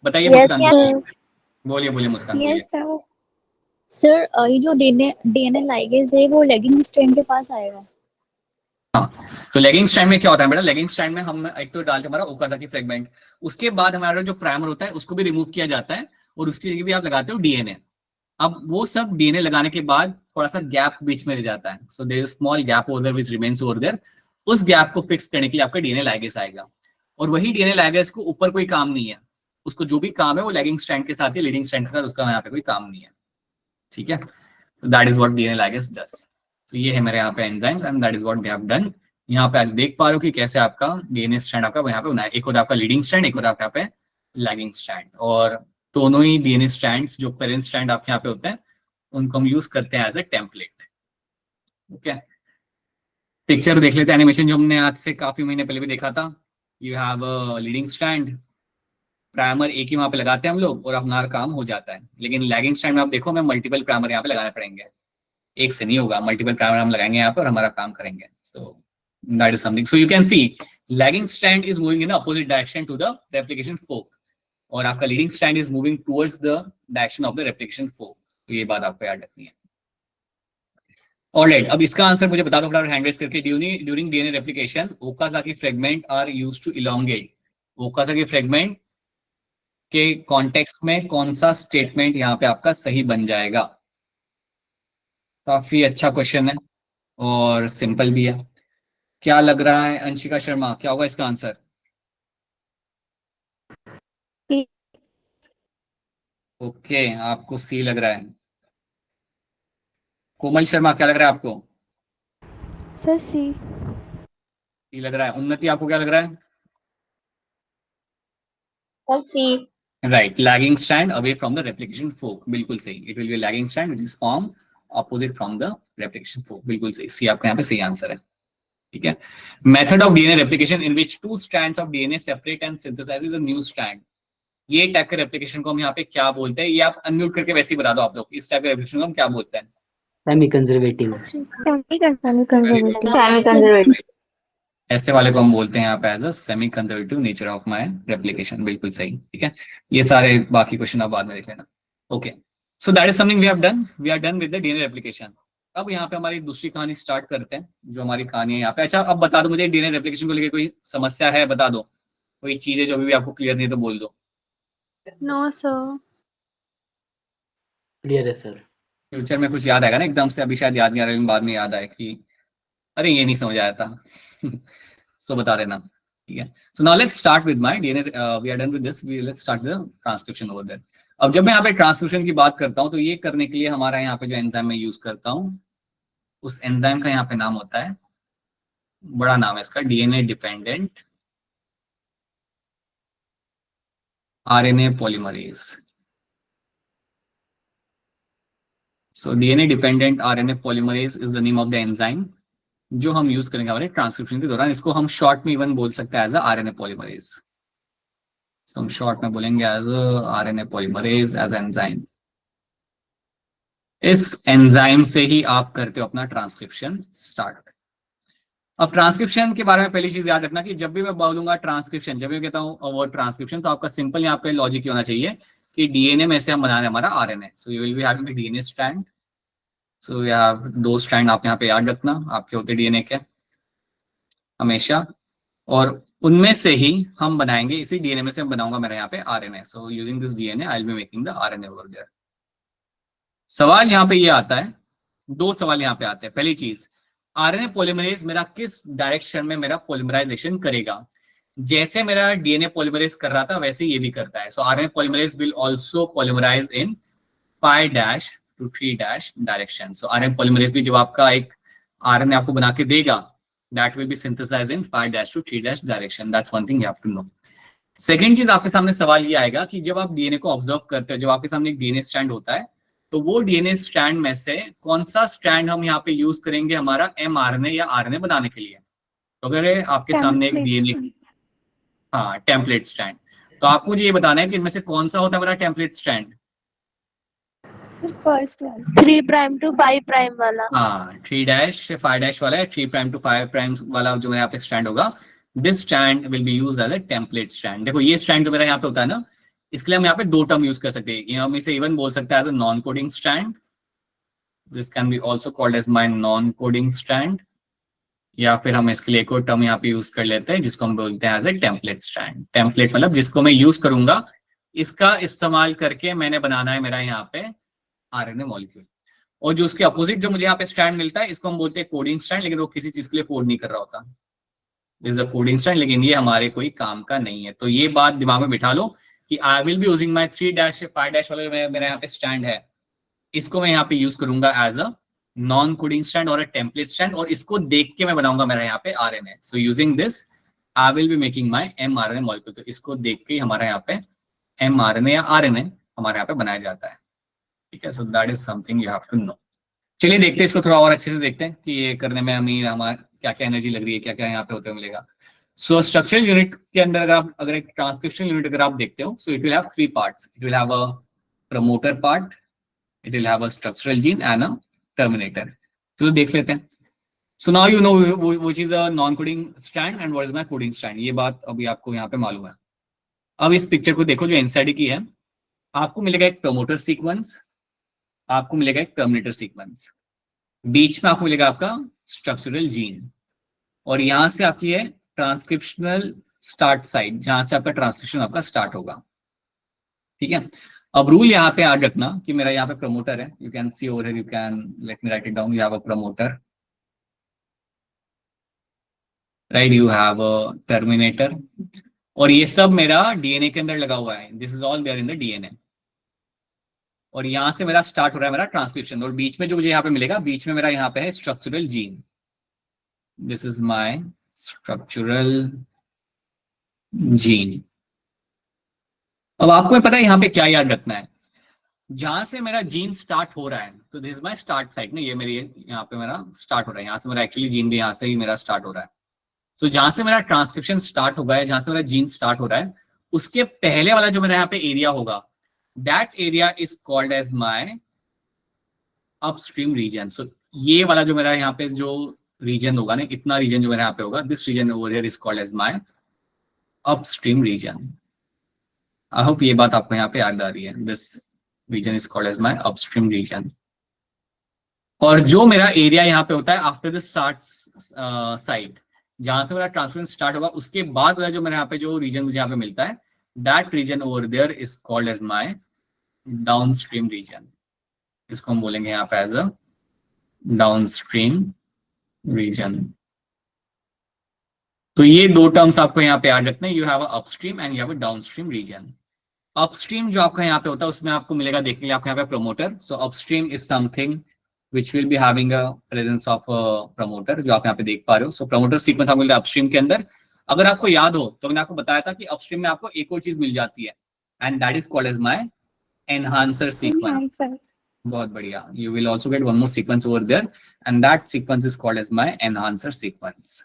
बताइए मुस्कान। बोलिए बोलिए मुस्कान, बोलिए। सर ये जो डीएनए लाइगेज है वो लैगिंग स्ट्रैंड के पास आएगा। तो लेगिंग स्ट्रैंड में क्या होता है बेटा? लेगिंग स्ट्रैंड में हम एक तो डालते हैं हमारा ओकाज़ाकी फ्रेगमेंट, उसके बाद हमारा जो प्राइमर होता है उसको भी रिमूव किया जाता है और उसकी जगह भी आप लगाते हो डीएनए। अब वो सब डीएनए लगाने के बाद थोड़ा सा गैप बीच में रह जाता है, so there is small gap over there which remains over there. उस गैप को फिक्स करने के लिए आपका डीएनए लाइगेज आएगा और वही डीएनए लाइगेज को ऊपर कोई काम नहीं है, उसको जो भी काम है वो लेगिंग स्ट्रैंड के साथ या लीडिंग स्ट्रैंड के साथ, उसका यहाँ पे कोई काम नहीं है। ठीक है, that is what DNA ligase does. तो ये है मेरे यहाँ पे enzymes and that is what they have done. यहाँ पे आप देख पा रहे हो कि कैसे आपका डीएनए स्ट्रैंड आपका यहाँ पे बनाया, एक होता है आपका लीडिंग स्ट्रैंड, एक होता है आपका यहाँ पे लैगिंग स्ट्रैंड, और दोनों ही डीएनए स्ट्रैंड्स जो पेरेंट स्ट्रैंड आपके यहाँ पे होते हैं उनको हम यूज करते हैं as a template. Okay, picture देख लेते हैं, एनिमेशन जो हमने आज से काफी महीने पहले भी देखा था। You have a leading strand, primer एक ही वहां पे लगाते हैं हम लोग और हमारा काम हो जाता है। लेकिन लैगिंग स्ट्रैंड में आप देखो हमें मल्टीपल प्राइमर यहाँ पे लगाने पड़ेंगे, एक से नहीं होगा, मल्टीपल प्राइमर हम लगाएंगे यहाँ पर और हमारा काम करेंगे। सो that is something. So you can see lagging strand is moving in the opposite direction to the replication fork और आपका leading strand is moving towards the direction of the replication fork। तो ये बात आपको याद रखनी है। Alright, अब इसका आंसर मुझे बता दो फटाफट हैंड रेज करके। During DNA replication, Okazaki fragment are used to elongate। Okazaki fragment के कॉन्टेक्स्ट में कौन सा स्टेटमेंट यहाँ पे आपका सही बन जाएगा? काफी अच्छा क्वेश्चन है और सिंपल भी है। क्या लग रहा है अंशिका शर्मा, क्या होगा इसका आंसर? ओके, आपको सी लग रहा है। कोमल शर्मा क्या लग रहा है आपको? सर सी। सी लग रहा है। उन्नति आपको क्या लग रहा है? Sir C. Right, lagging strand away from the replication fork, बिल्कुल सही। It will be lagging strand which is form opposite from the replication fork, बिल्कुल सही। सी आपका यहाँ पे सही आंसर है। ठीक है, method of DNA replication in which 2 strands of DNA separate and synthesises a new strand. ये टाइप के रेप्लिकेशन को हम यहाँ पे क्या बोलते हैं? ये आप अनम्यूट करके वैसे ही बता दो आप लोग, इस टाइप के रेप्लिकेशन को हम क्या बोलते हैं? Semi conservative. Semi conservative. ऐसे वाले को हम बोलते हैं यहाँ पे as a semi conservative nature of my replication, बिल्कुल सही। ठीक है, ये सारे बाकी क्वेश्चन आप बाद में देख लेना। Okay, so that is something we have done. We are done with the DNA replication. अब यहाँ पे हमारी दूसरी कहानी स्टार्ट करते हैं, जो हमारी कहानी है यहाँ पे। अच्छा, अब बता दो मुझे डीएनए रेप्लिकेशन को लेकर कोई समस्या है? बता दो, कोई चीज है जो अभी भी आपको क्लियर नहीं तो बोल दो। No sir. क्लियर है सर। फ्यूचर में कुछ याद आएगा ना एकदम से, अभी शायद याद नहीं आ रहा, लेकिन बाद में याद आए कि अरे ये नहीं समझ आया था। सो बता देना। ठीक है, so now let's start with my DNA. We are done with this, we let's start the transcription over there. अब जब मैं यहाँ पे ट्रांसक्रिप्शन की बात करता हूँ तो ये करने के लिए हमारा यहाँ पे जो एंजाइम मैं यूज करता हूँ उस एंजाइम का यहाँ पे नाम होता है, बड़ा नाम है इसका, DNA dependent RNA polymerase. So DNA dependent RNA polymerase is the name of the enzyme जो हम यूज करेंगे हमारे ट्रांसक्रिप्शन के दौरान. इसको हम शॉर्ट में इवन बोल सकते हैं एज RNA polymerase. तो हम शॉर्ट में बोलेंगे as RNA polymerase as enzyme. इस एंजाइम से ही आप करते हो अपना ट्रांसक्रिप्शन स्टार्ट. अब ट्रांसक्रिप्शन के बारे में पहली चीज याद रखना कि जब भी मैं बोलूंगा ट्रांसक्रिप्शन, जब भी मैं कहता हूँ वर्ड ट्रांसक्रिप्शन, तो आपका सिंपल यहाँ पे लॉजिक ये होना चाहिए कि डीएनए में से हम बना रहे हैं हमारा RNA. So you will be having DNA strand. So you have 2 strand आप यहाँ पे याद रखना आपके होते डीएनए के हमेशा, और उनमें से ही हम बनाएंगे, इसी डीएनए में से हम बनाऊंगा मेरा यहाँ पे RNA. So using this DNA I will be making the RNA over there. सवाल यहाँ पे ये आता है, 2 सवाल यहाँ पे आते हैं. पहली चीज, आरएनए पॉलीमरेज मेरा किस डायरेक्शन में मेरा पॉलीमराइजेशन करेगा. जैसे मेरा डीएनए पॉलीमरेज कर रहा था वैसे ये भी करता है. So RNA polymerase will also polymerize in pi dash to 3 dash direction. So RNA polymerase भी जब आपका एक आरएनए आपको बना के देगा, that will be synthesized in pi dash to 3 dash direction. That's one thing you have to know. Second चीज, आपके सामने सवाल ये आएगा कि जब आप डीएनए को ऑब्जर्व करते हो, जब आपके सामने एक डीएनए स्ट्रैंड होता है, तो वो डीएनए स्ट्रैंड में से कौन सा स्ट्रैंड हम यहाँ पे यूज करेंगे हमारा एमआरएनए या आरएनए बनाने के लिए. तो अगर आपके सामने एक डीएनए, हाँ, टेम्पलेट स्ट्रैंड, तो आपको मुझे ये बताना है कि इनमें से कौन सा होता है मेरा टेम्पलेट स्ट्रैंड. सर फर्स्ट वाला 3 प्राइम टू 5 प्राइम वाला. हाँ, 3 डैश 5 डैश वाला है, 3 प्राइम टू 5 प्राइम वाला जो मेरा यहाँ पे स्ट्रैंड होगा, this strand will be used as a template strand. देखो ये स्ट्रैंड जो मेरा यहाँ पे होता है ना, इसके लिए हम यहाँ पे 2 टर्म यूज कर सकते हैं. हम इसे इवन बोल सकते हैं as a non coding strand. This can be also called as my non coding strand, या फिर हम इसके लिए एक और टर्म यहाँ पे यूज कर लेते हैं जिसको हम बोलते हैं as a template strand. Template मतलब जिसको मैं यूज करूंगा, इसका इस्तेमाल करके मैंने बनाना है मेरा यहाँ पे आरएनए मॉलिक्यूल. और जो उसके अपोजिट जो मुझे यहाँ पे स्ट्रैंड मिलता है, इसको हम बोलते हैं कोडिंग स्ट्रैंड, लेकिन वो किसी चीज के लिए कोड नहीं कर रहा होता. This is a coding strand, लेकिन ये हमारे कोई काम का नहीं है. तो ये बात दिमाग में बिठा लो कि आई will be using my 3 dash 5 dash वाला मेरा यहाँ पे स्टैंड है, इसको मैं यहाँ पे यूज करूंगा as a non coding stand और अ टेम्पलेट स्टैंड, और इसको देख के मैं बनाऊंगा मेरा यहाँ पे RNA. So using this I will be making my mRNA molecule. तो इसको देख के हमारा यहाँ पे एमआरएनए या आरएनए हमारे यहाँ पे बनाया जाता है. ठीक है, so that is something you have to know. चलिए देखते हैं इसको थोड़ा और अच्छे से देखते हैं कि ये करने में हमें हमारा क्या क्या एनर्जी लग रही है, क्या क्या यहाँ पे होते हुए मिलेगा. सो स्ट्रक्चरल यूनिट के अंदर अगर एक ट्रांसक्रिप्शन यूनिट अगर आप देखते हो, सो it will have 3 parts. It will have a promoter part, it will have a structural gene and a terminator. चलो देख लेते हैं. सो now you know which is a non coding strand and what is my coding strand. ये बात अभी आपको यहाँ पे मालूम है. अब इस पिक्चर को देखो जो एनसीईआरटी की है, आपको मिलेगा एक प्रमोटर सीक्वेंस, आपको मिलेगा एक टर्मिनेटर सीक्वेंस, बीच में आपको मिलेगा आपका स्ट्रक्चरल जीन, और यहां से आपकी है ट्रांसक्रिप्शनल स्टार्ट साइट, जहां से आपका ट्रांसक्रिप्शन आपका स्टार्ट होगा. ठीक है, अब रूल यहाँ पे याद रखना कि मेरा यहाँ पे प्रमोटर है. You can C over here, you can let me right it down. You have a promoter, right, you have a terminator, और ये सब मेरा डीएनए के अंदर लगा हुआ है. This is all there in the DNA, और यहां से मेरा स्टार्ट हो रहा है मेरा ट्रांसक्रिप्शन, और बीच में जो मुझे यहाँ पे मिलेगा, बीच में मेरा यहाँ पे है structural gene. This is my structural gene. अब आपको पता है यहाँ पे क्या याद रखना है. जहां से मेरा जीन स्टार्ट हो रहा है, तो this is my start site ना, ये मेरी यहाँ पे मेरा स्टार्ट हो रहा है. यहाँ से मेरा एक्चुअली जीन भी यहाँ से ही मेरा स्टार्ट हो रहा है. तो जहां से मेरा ट्रांसक्रिप्शन स्टार्ट होगा है, जहां से मेरा जीन स्टार्ट हो रहा है, उसके पहले वाला जो मेरा यहाँ पे एरिया होगा, that area is called as my upstream region. So ये वाला जो मेरा यहाँ पे जो रीजन होगा ना, इतना रीजन जो मेरा यहाँ पे होगा, this region over here is called as my upstream region. I hope ये बात आपको यहाँ पे याद आ रही है. This region is called as my upstream region. और जो मेरा एरिया यहाँ पे होता है आफ्टर द स्टार्ट साइड, जहां से मेरा ट्रांसफरेंस स्टार्ट होगा, उसके बाद वाला जो मेरे यहाँ पे जो रीजन मुझे यहाँ पे मिलता है, that region over there is called as my downstream region. इसको हम बोलेंगे यहाँ पे एज अ डाउनस्ट्रीम रीजन. तो ये 2 टर्म्स आपको यहाँ पे याद रखना है. You have a upstream and you have a downstream region. Upstream जो आपका यहाँ पे होता है, उसमें आपको मिलेगा देखने के लिए आपको यहाँ पे promoter. So upstream is something which will be having a presence of a promoter, जो आप यहाँ पे देख पा रहे हो. सो प्रमोटर सीक्वेंस आपको मिलता है अपस्ट्रीम के अंदर. अगर आपको याद हो तो मैंने आपको बताया था कि अपस्ट्रीम में आपको एक और चीज मिल जाती है, and that is called as my enhancer sequence. बहुत बढ़िया. You will also get one more sequence over there, and that sequence is called as my enhancer sequence.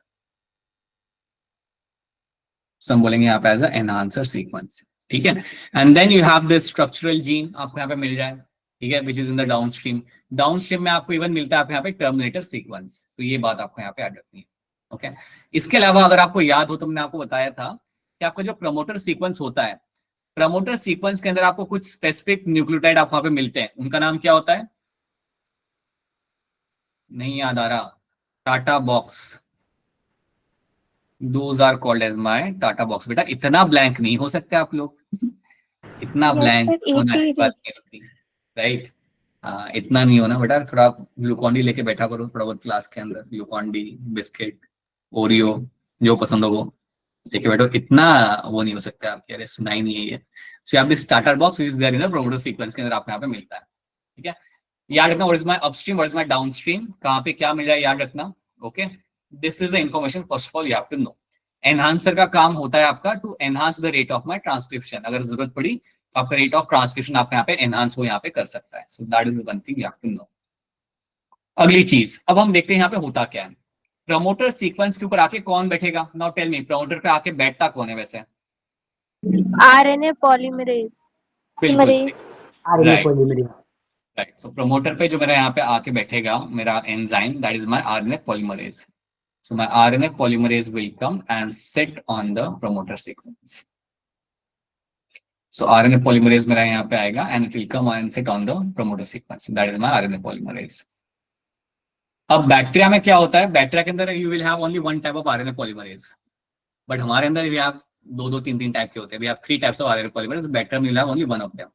So हम बोलेंगे यहाँ पे as a enhancer sequence. ठीक है. And then you have this structural gene आपको यहाँ पे मिल जाए. ठीक है, which is in the downstream. Downstream में आपको इवन मिलता है आपको यहाँ पे terminator sequence. तो ये बात आपको यहाँ पे याद रखनी है. ओके. इसके अलावा अगर आपको याद हो तो मैंने आपको बताया था कि आपका जो प्रमोटर सीक्वेंस होता है, प्रमोटर सीक्वेंस के अंदर आपको कुछ स्पेसिफिक न्यूक्लियोटाइड आपको वहां पे मिलते हैं. उनका नाम क्या होता है? नहीं याद आ रहा. TATA box. Those are called as my TATA box. बेटा इतना ब्लैंक नहीं हो सकते आप लोग. इतना ब्लैंक होना है बात नहीं होती, राइट? हाँ, इतना नहीं होना बेटा. थोड़ा ग्लूकॉन डी लेके बैठा करो थोड़ा बहुत क्लास के अंदर. ग्लूकॉन डी, बिस्किट, ओरियो, जो पसंद हो वो लेके बैठो. इतना वो नहीं हो सकता आपके. अरे सुना ही नहीं है ये. सो आप this starter box which is there in the promoter sequence के अंदर आपको यहाँ पे मिलता है. ठीक है, याद रखना. What is my upstream, what is my downstream, कहाँ पे क्या मिल रहा है याद रखना. Okay, this is the information first of all you have to know. Enhancer का काम होता है आपका to enhance the rate of my transcription. अगर जरूरत पड़ी तो आपका रेट ऑफ ट्रांसक्रिप्शन आपका यहाँ पे एनहांस हो यहाँ पे कर सकता है. So that is one thing you have to know. अगली चीज अब हम देखते हैं यहाँ पे होता क्या है. प्रमोटर सीक्वेंस के ऊपर आके कौन बैठेगा? नाउ टेल मी, प्रमोटर पे आके बैठता कौन है वैसे? RNA polymerase. बिल्कुल सही. RNA Right. polymerase. राइट. सो प्रमोटर पे जो मेरा यहाँ पे आके बैठेगा मेरा enzyme, that is my RNA polymerase. So my RNA polymerase will come and sit on the promoter sequence. So RNA polymerase मेरा यहाँ पे आएगा and it will come and sit on the promoter sequence. That is my RNA polymerase. अब bacteria में क्या होता है? Bacteria के अंदर you will have only one type of RNA polymerase, but हमारे अंदर वी हैव दो तीन टाइप के होते हैं. We have 3 types of RNA polymerase. Bacteria में you will have only one of them.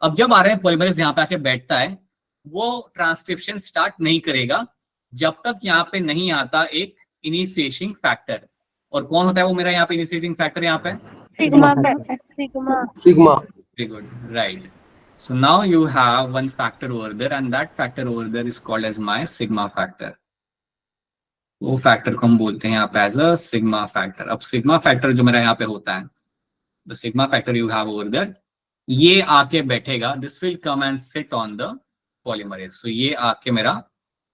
अब जब आरएनए पॉलीमरेज यहाँ पे आके बैठता है वो ट्रांसक्रिप्शन स्टार्ट नहीं करेगा जब तक यहाँ पे नहीं आता एक इनिशिएटिंग फैक्टर. और कौन होता है वो मेरा यहाँ पे इनिशिएटिंग फैक्टर? यहाँ पे Sigma. Very good, right. So now you have one factor over there and that factor over there is called as my sigma factor. वो फैक्टर को हम बोलते हैं यहाँ पे एज अ सिग्मा फैक्टर. अब सिग्मा फैक्टर जो मेरा यहाँ पे होता है, the sigma factor you have over there, ये आके बैठेगा. This will come and sit on the polymerase. So ये आके मेरा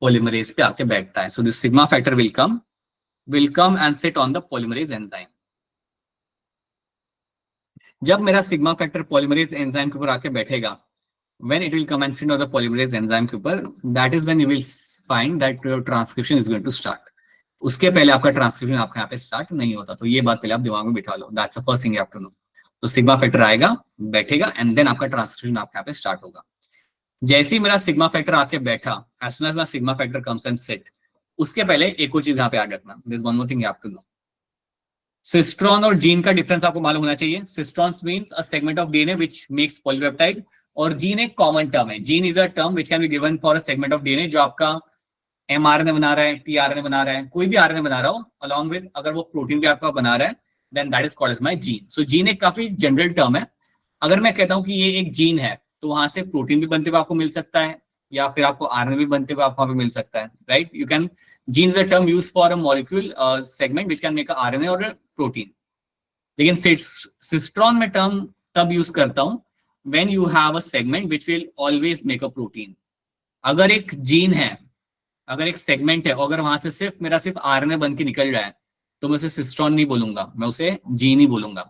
पॉलीमरेज पे आके बैठता है. So this sigma factor will come and sit on the polymerase enzyme. जब मेरा सिग्मा फैक्टर पॉलीमरेज एंजाइम के ऊपर आके बैठेगा, when it will come and sit on the polymerase enzyme के ऊपर, that is when you will find that your transcription is going to start. उसके पहले आपका ट्रांसक्रिप्शन आपका यहाँ पे स्टार्ट नहीं होता. तो ये बात पहले आप दिमाग में बिठा लो. That's the first thing you have to know. तो सिग्मा फैक्टर आएगा, बैठेगा एंड देन आपका ट्रांसक्रिप्शन आपके यहाँ पे स्टार्ट होगा. जैसे ही मेरा सिग्मा फैक्टर आके बैठा, as soon as my sigma factor comes and sit, उसके पहले एक और चीज यहाँ पे याद रखना. There is one more thing you have to know. Cistron और जीन का डिफरेंस आपको मालूम होना चाहिए. Cistron means a segment of DNA which makes polypeptide, और जीन एक कॉमन टर्म है. Gene is a term which can be given for a segment of DNA जो आपका एमआरएनए बना रहा है, टीआरएनए बना रहा है, कोई भी आरएनए बना रहा हो, अलॉन्ग विद अगर वो प्रोटीन भी आपका बना रहा है, then that is called as my gene. So gene एक काफी जनरल टर्म है. अगर मैं कहता हूं कि ये एक जीन है तो वहां से प्रोटीन भी बनते हुए आपको मिल सकता है या फिर आपको आरएनए भी बनते हुए आपको वहां पे मिल सकता है, right? You can, gene is a term used for a molecule segment which can make a RNA और प्रोटीन. लेकिन सिस्ट्रॉन में टर्म तब यूज करता हूं when you have a segment which will always make a protein. अगर एक gene है, अगर एक सेगमेंट है, अगर वहां से सिर्फ आरएनए बन के निकल रहा है तो मैं उसे सिस्ट्रॉन नहीं बोलूंगा, मैं उसे जीन ही बोलूंगा.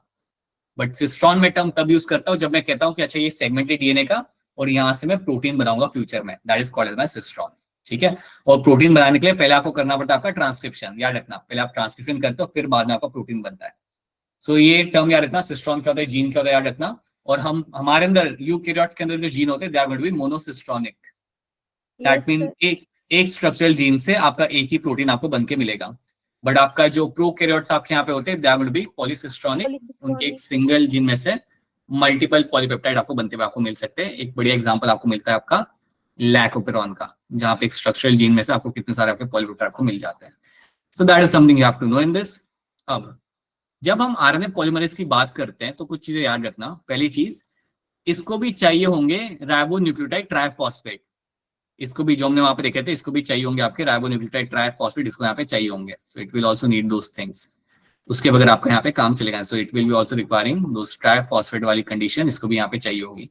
बट सिस्ट्रॉन में टर्म तब यूज करता हूं जब मैं कहता हूं कि अच्छा ये सेगमेंट है डीएनए का और यहां से मैं प्रोटीन बनाऊंगा फ्यूचर में. That is called as my cistron. ठीक है, और प्रोटीन बनाने के लिए पहले आपको करना पड़ता है आपका ट्रांसक्रिप्शन. याद रखना, पहले आप ट्रांसक्रिप्शन करते हो फिर बाद में आपका प्रोटीन बनता है. सो ये टर्म याद रखना. सिस्ट्रॉन क्या होता है, जीन क्या होता है, याद रखना. और हम हमारे अंदर यूकैरियोट्स के अंदर जो जीन होते हैं they are going to be monocistronic. That mean एक स्ट्रक्चरल जीन से आपका एक ही प्रोटीन आपको बन के मिलेगा. बट आपका जो प्रोकैरियोट्स आपके यहाँ पे होते हैं they are going to be polycistronic. उनके एक सिंगल जीन में से मल्टीपल पॉलीपेप्टाइड आपको बनते हुए आपको मिल सकते हैं. एक बढ़िया एग्जांपल आपको मिलता है आपका लैकोपेरॉन का, जहां पे एक स्ट्रक्चरल जीन में से आपको कितने सारे आपके पॉलीपेप्टाइड आपको मिल जाते हैं. So that is something you have to know in this. अब जब हम आरएनए पॉलीमरेज की बात करते हैं तो कुछ चीजें याद रखना. पहली चीज, इसको भी चाहिए होंगे राइबोन्यूक्लियोटाइड ट्राइफॉस्फेट. इसको भी जो हमने वहां पे देखे थे, इसको भी चाहिए होंगे आपके राइबोन्यूक्लियोटाइड ट्राइफॉस्फेट, इसको यहाँ पे चाहिए होंगे. So it will also need those things. उसके बगैर आपका यहाँ पे काम चलेगा। So it will be also requiring दो ट्राइफॉस्फेट वाली कंडीशन, इसको भी यहाँ पे चाहिए होगी।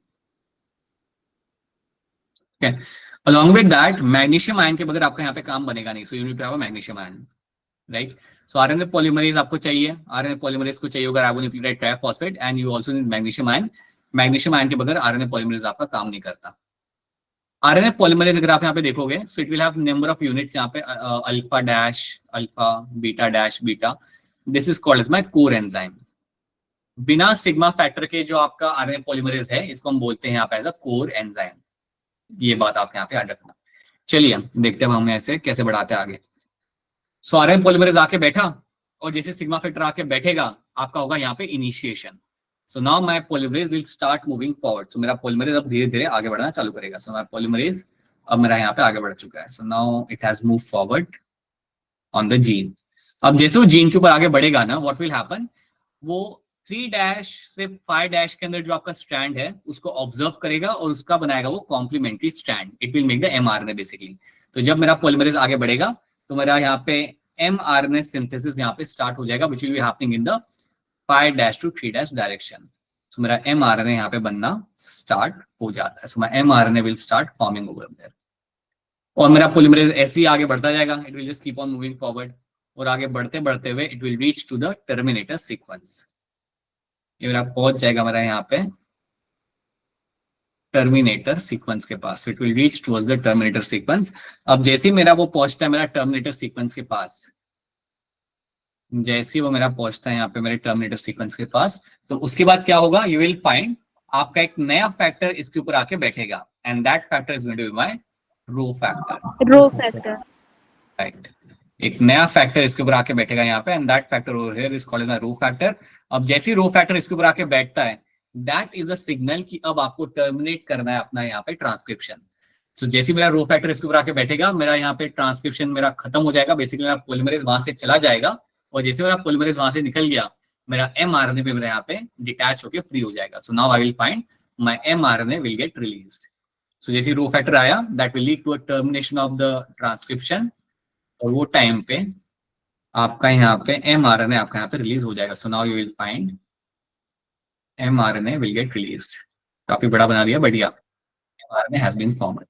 Along with that magnesium ion के बगैर आपका यहाँ पे काम बनेगा नहीं, so you need to have a magnesium ion, right. So RNA polymerase आपको चाहिए, आरएनए पॉलीमरेज को चाहिए होगा ribonucleotide triphosphate, and you also need magnesium ion. Magnesium ion के बगैर आरएनए पॉलीमरेज आपका काम नहीं करता। आरएनए पॉलीमरेज अगर आप यहाँ पे देखोगे, so it will have number of units यहाँ पे alpha dash alpha, beta dash beta, this is called as my core enzyme. बिना सिग्मा फैक्टर के जो आपका आरएनए पॉलीमरेज है, इसको हम बोलते हैं यहाँ पे एज अ कोर एंजाइम। ये बात आप यहाँ पे याद रखना। चलिए देखते हैं हम ऐसे कैसे बढ़ाते हैं आगे। सो आरएनए पॉलीमरेज आके बैठा, और जैसे सिग्मा फैक्टर आके बैठेगा, आपका होगा यहाँ पे initiation. So now my polymerase will start moving forward. So मेरा पॉलीमरेज अब धीरे धीरे आगे बढ़ना चालू करेगा। सो माय पॉलीमरेज अब मेरा यहाँ पे आगे बढ़ चुका है। So now it has move forward on the gene. अब जैसे वो जीन के ऊपर आगे बढ़ेगा ना, व्हाट विल हैपन, वो 3 डैश से 5 डैश के अंदर जो आपका स्ट्रैंड है उसको ऑब्जर्व करेगा और उसका बनाएगा वो complementary strand. It will make the mRNA basically. तो जब मेरा पॉलीमरेज आगे बढ़ेगा तो मेरा यहाँ पे एमआरएनए सिंथेसिस यहाँ पे स्टार्ट हो जाएगा, which will be happening in the 5 dash two 3 dash direction. So मेरा एमआरएनए यहाँ पे बनना स्टार्ट हो जाता है। So my mRNA will start forming over there, और मेरा पॉलीमरेज ऐसे ही आगे बढ़ता जाएगा। It will just keep on moving forward, और आगे बढ़ते बढ़ते हुए it will reach to the terminator sequence. ये मेरा पहुंच जाएगा मेरा यहाँ पे टर्मिनेटर सीक्वेंस के पास। It will reach towards the terminator sequence. अब जैसे ही मेरा वो पहुंचता है मेरा टर्मिनेटर सीक्वेंस के पास, जैसे ही वो मेरा पहुंचता है यहाँ पे मेरे टर्मिनेटर सीक्वेंस के पास, तो उसके बाद क्या होगा, यू विल फाइंड आपका एक नया फैक्टर इसके ऊपर आके बैठेगा, and that factor is going to be my rho factor. Rho factor. Right, एक नया फैक्टर इसके ऊपर आके बैठेगा यहाँ पे, and that factor over here is called as my rho factor. अब जैसे ही रो फैक्टर इसके ऊपर आके बैठता है, दैट इज अ सिग्नल कि अब आपको टर्मिनेट करना है अपना यहाँ पे ट्रांसक्रिप्शन। तो जैसे मेरा रो फैक्टर इसके ऊपर आके बैठेगा, मेरा यहाँ पे ट्रांसक्रिप्शन मेरा खत्म हो जाएगा, बेसिकली मेरा पॉलीमरेज वहां से चला जाएगा, और जैसे मेरा पॉलीमरेज वहां से निकल गया, मेरा एमआरएनए पे मेरा यहाँ पे डिटैच होकर फ्री हो जाएगा। So now I will find my mRNA will get released. So जैसे रो फैक्टर आया, that will lead to a termination of the transcription, और वो टाइम पे आपका यहाँ पे एमआरएनए आपका यहाँ पे रिलीज हो जाएगा। So now you will find mRNA will get released. काफी बड़ा बना दिया, बढ़िया। MRNA has been formed.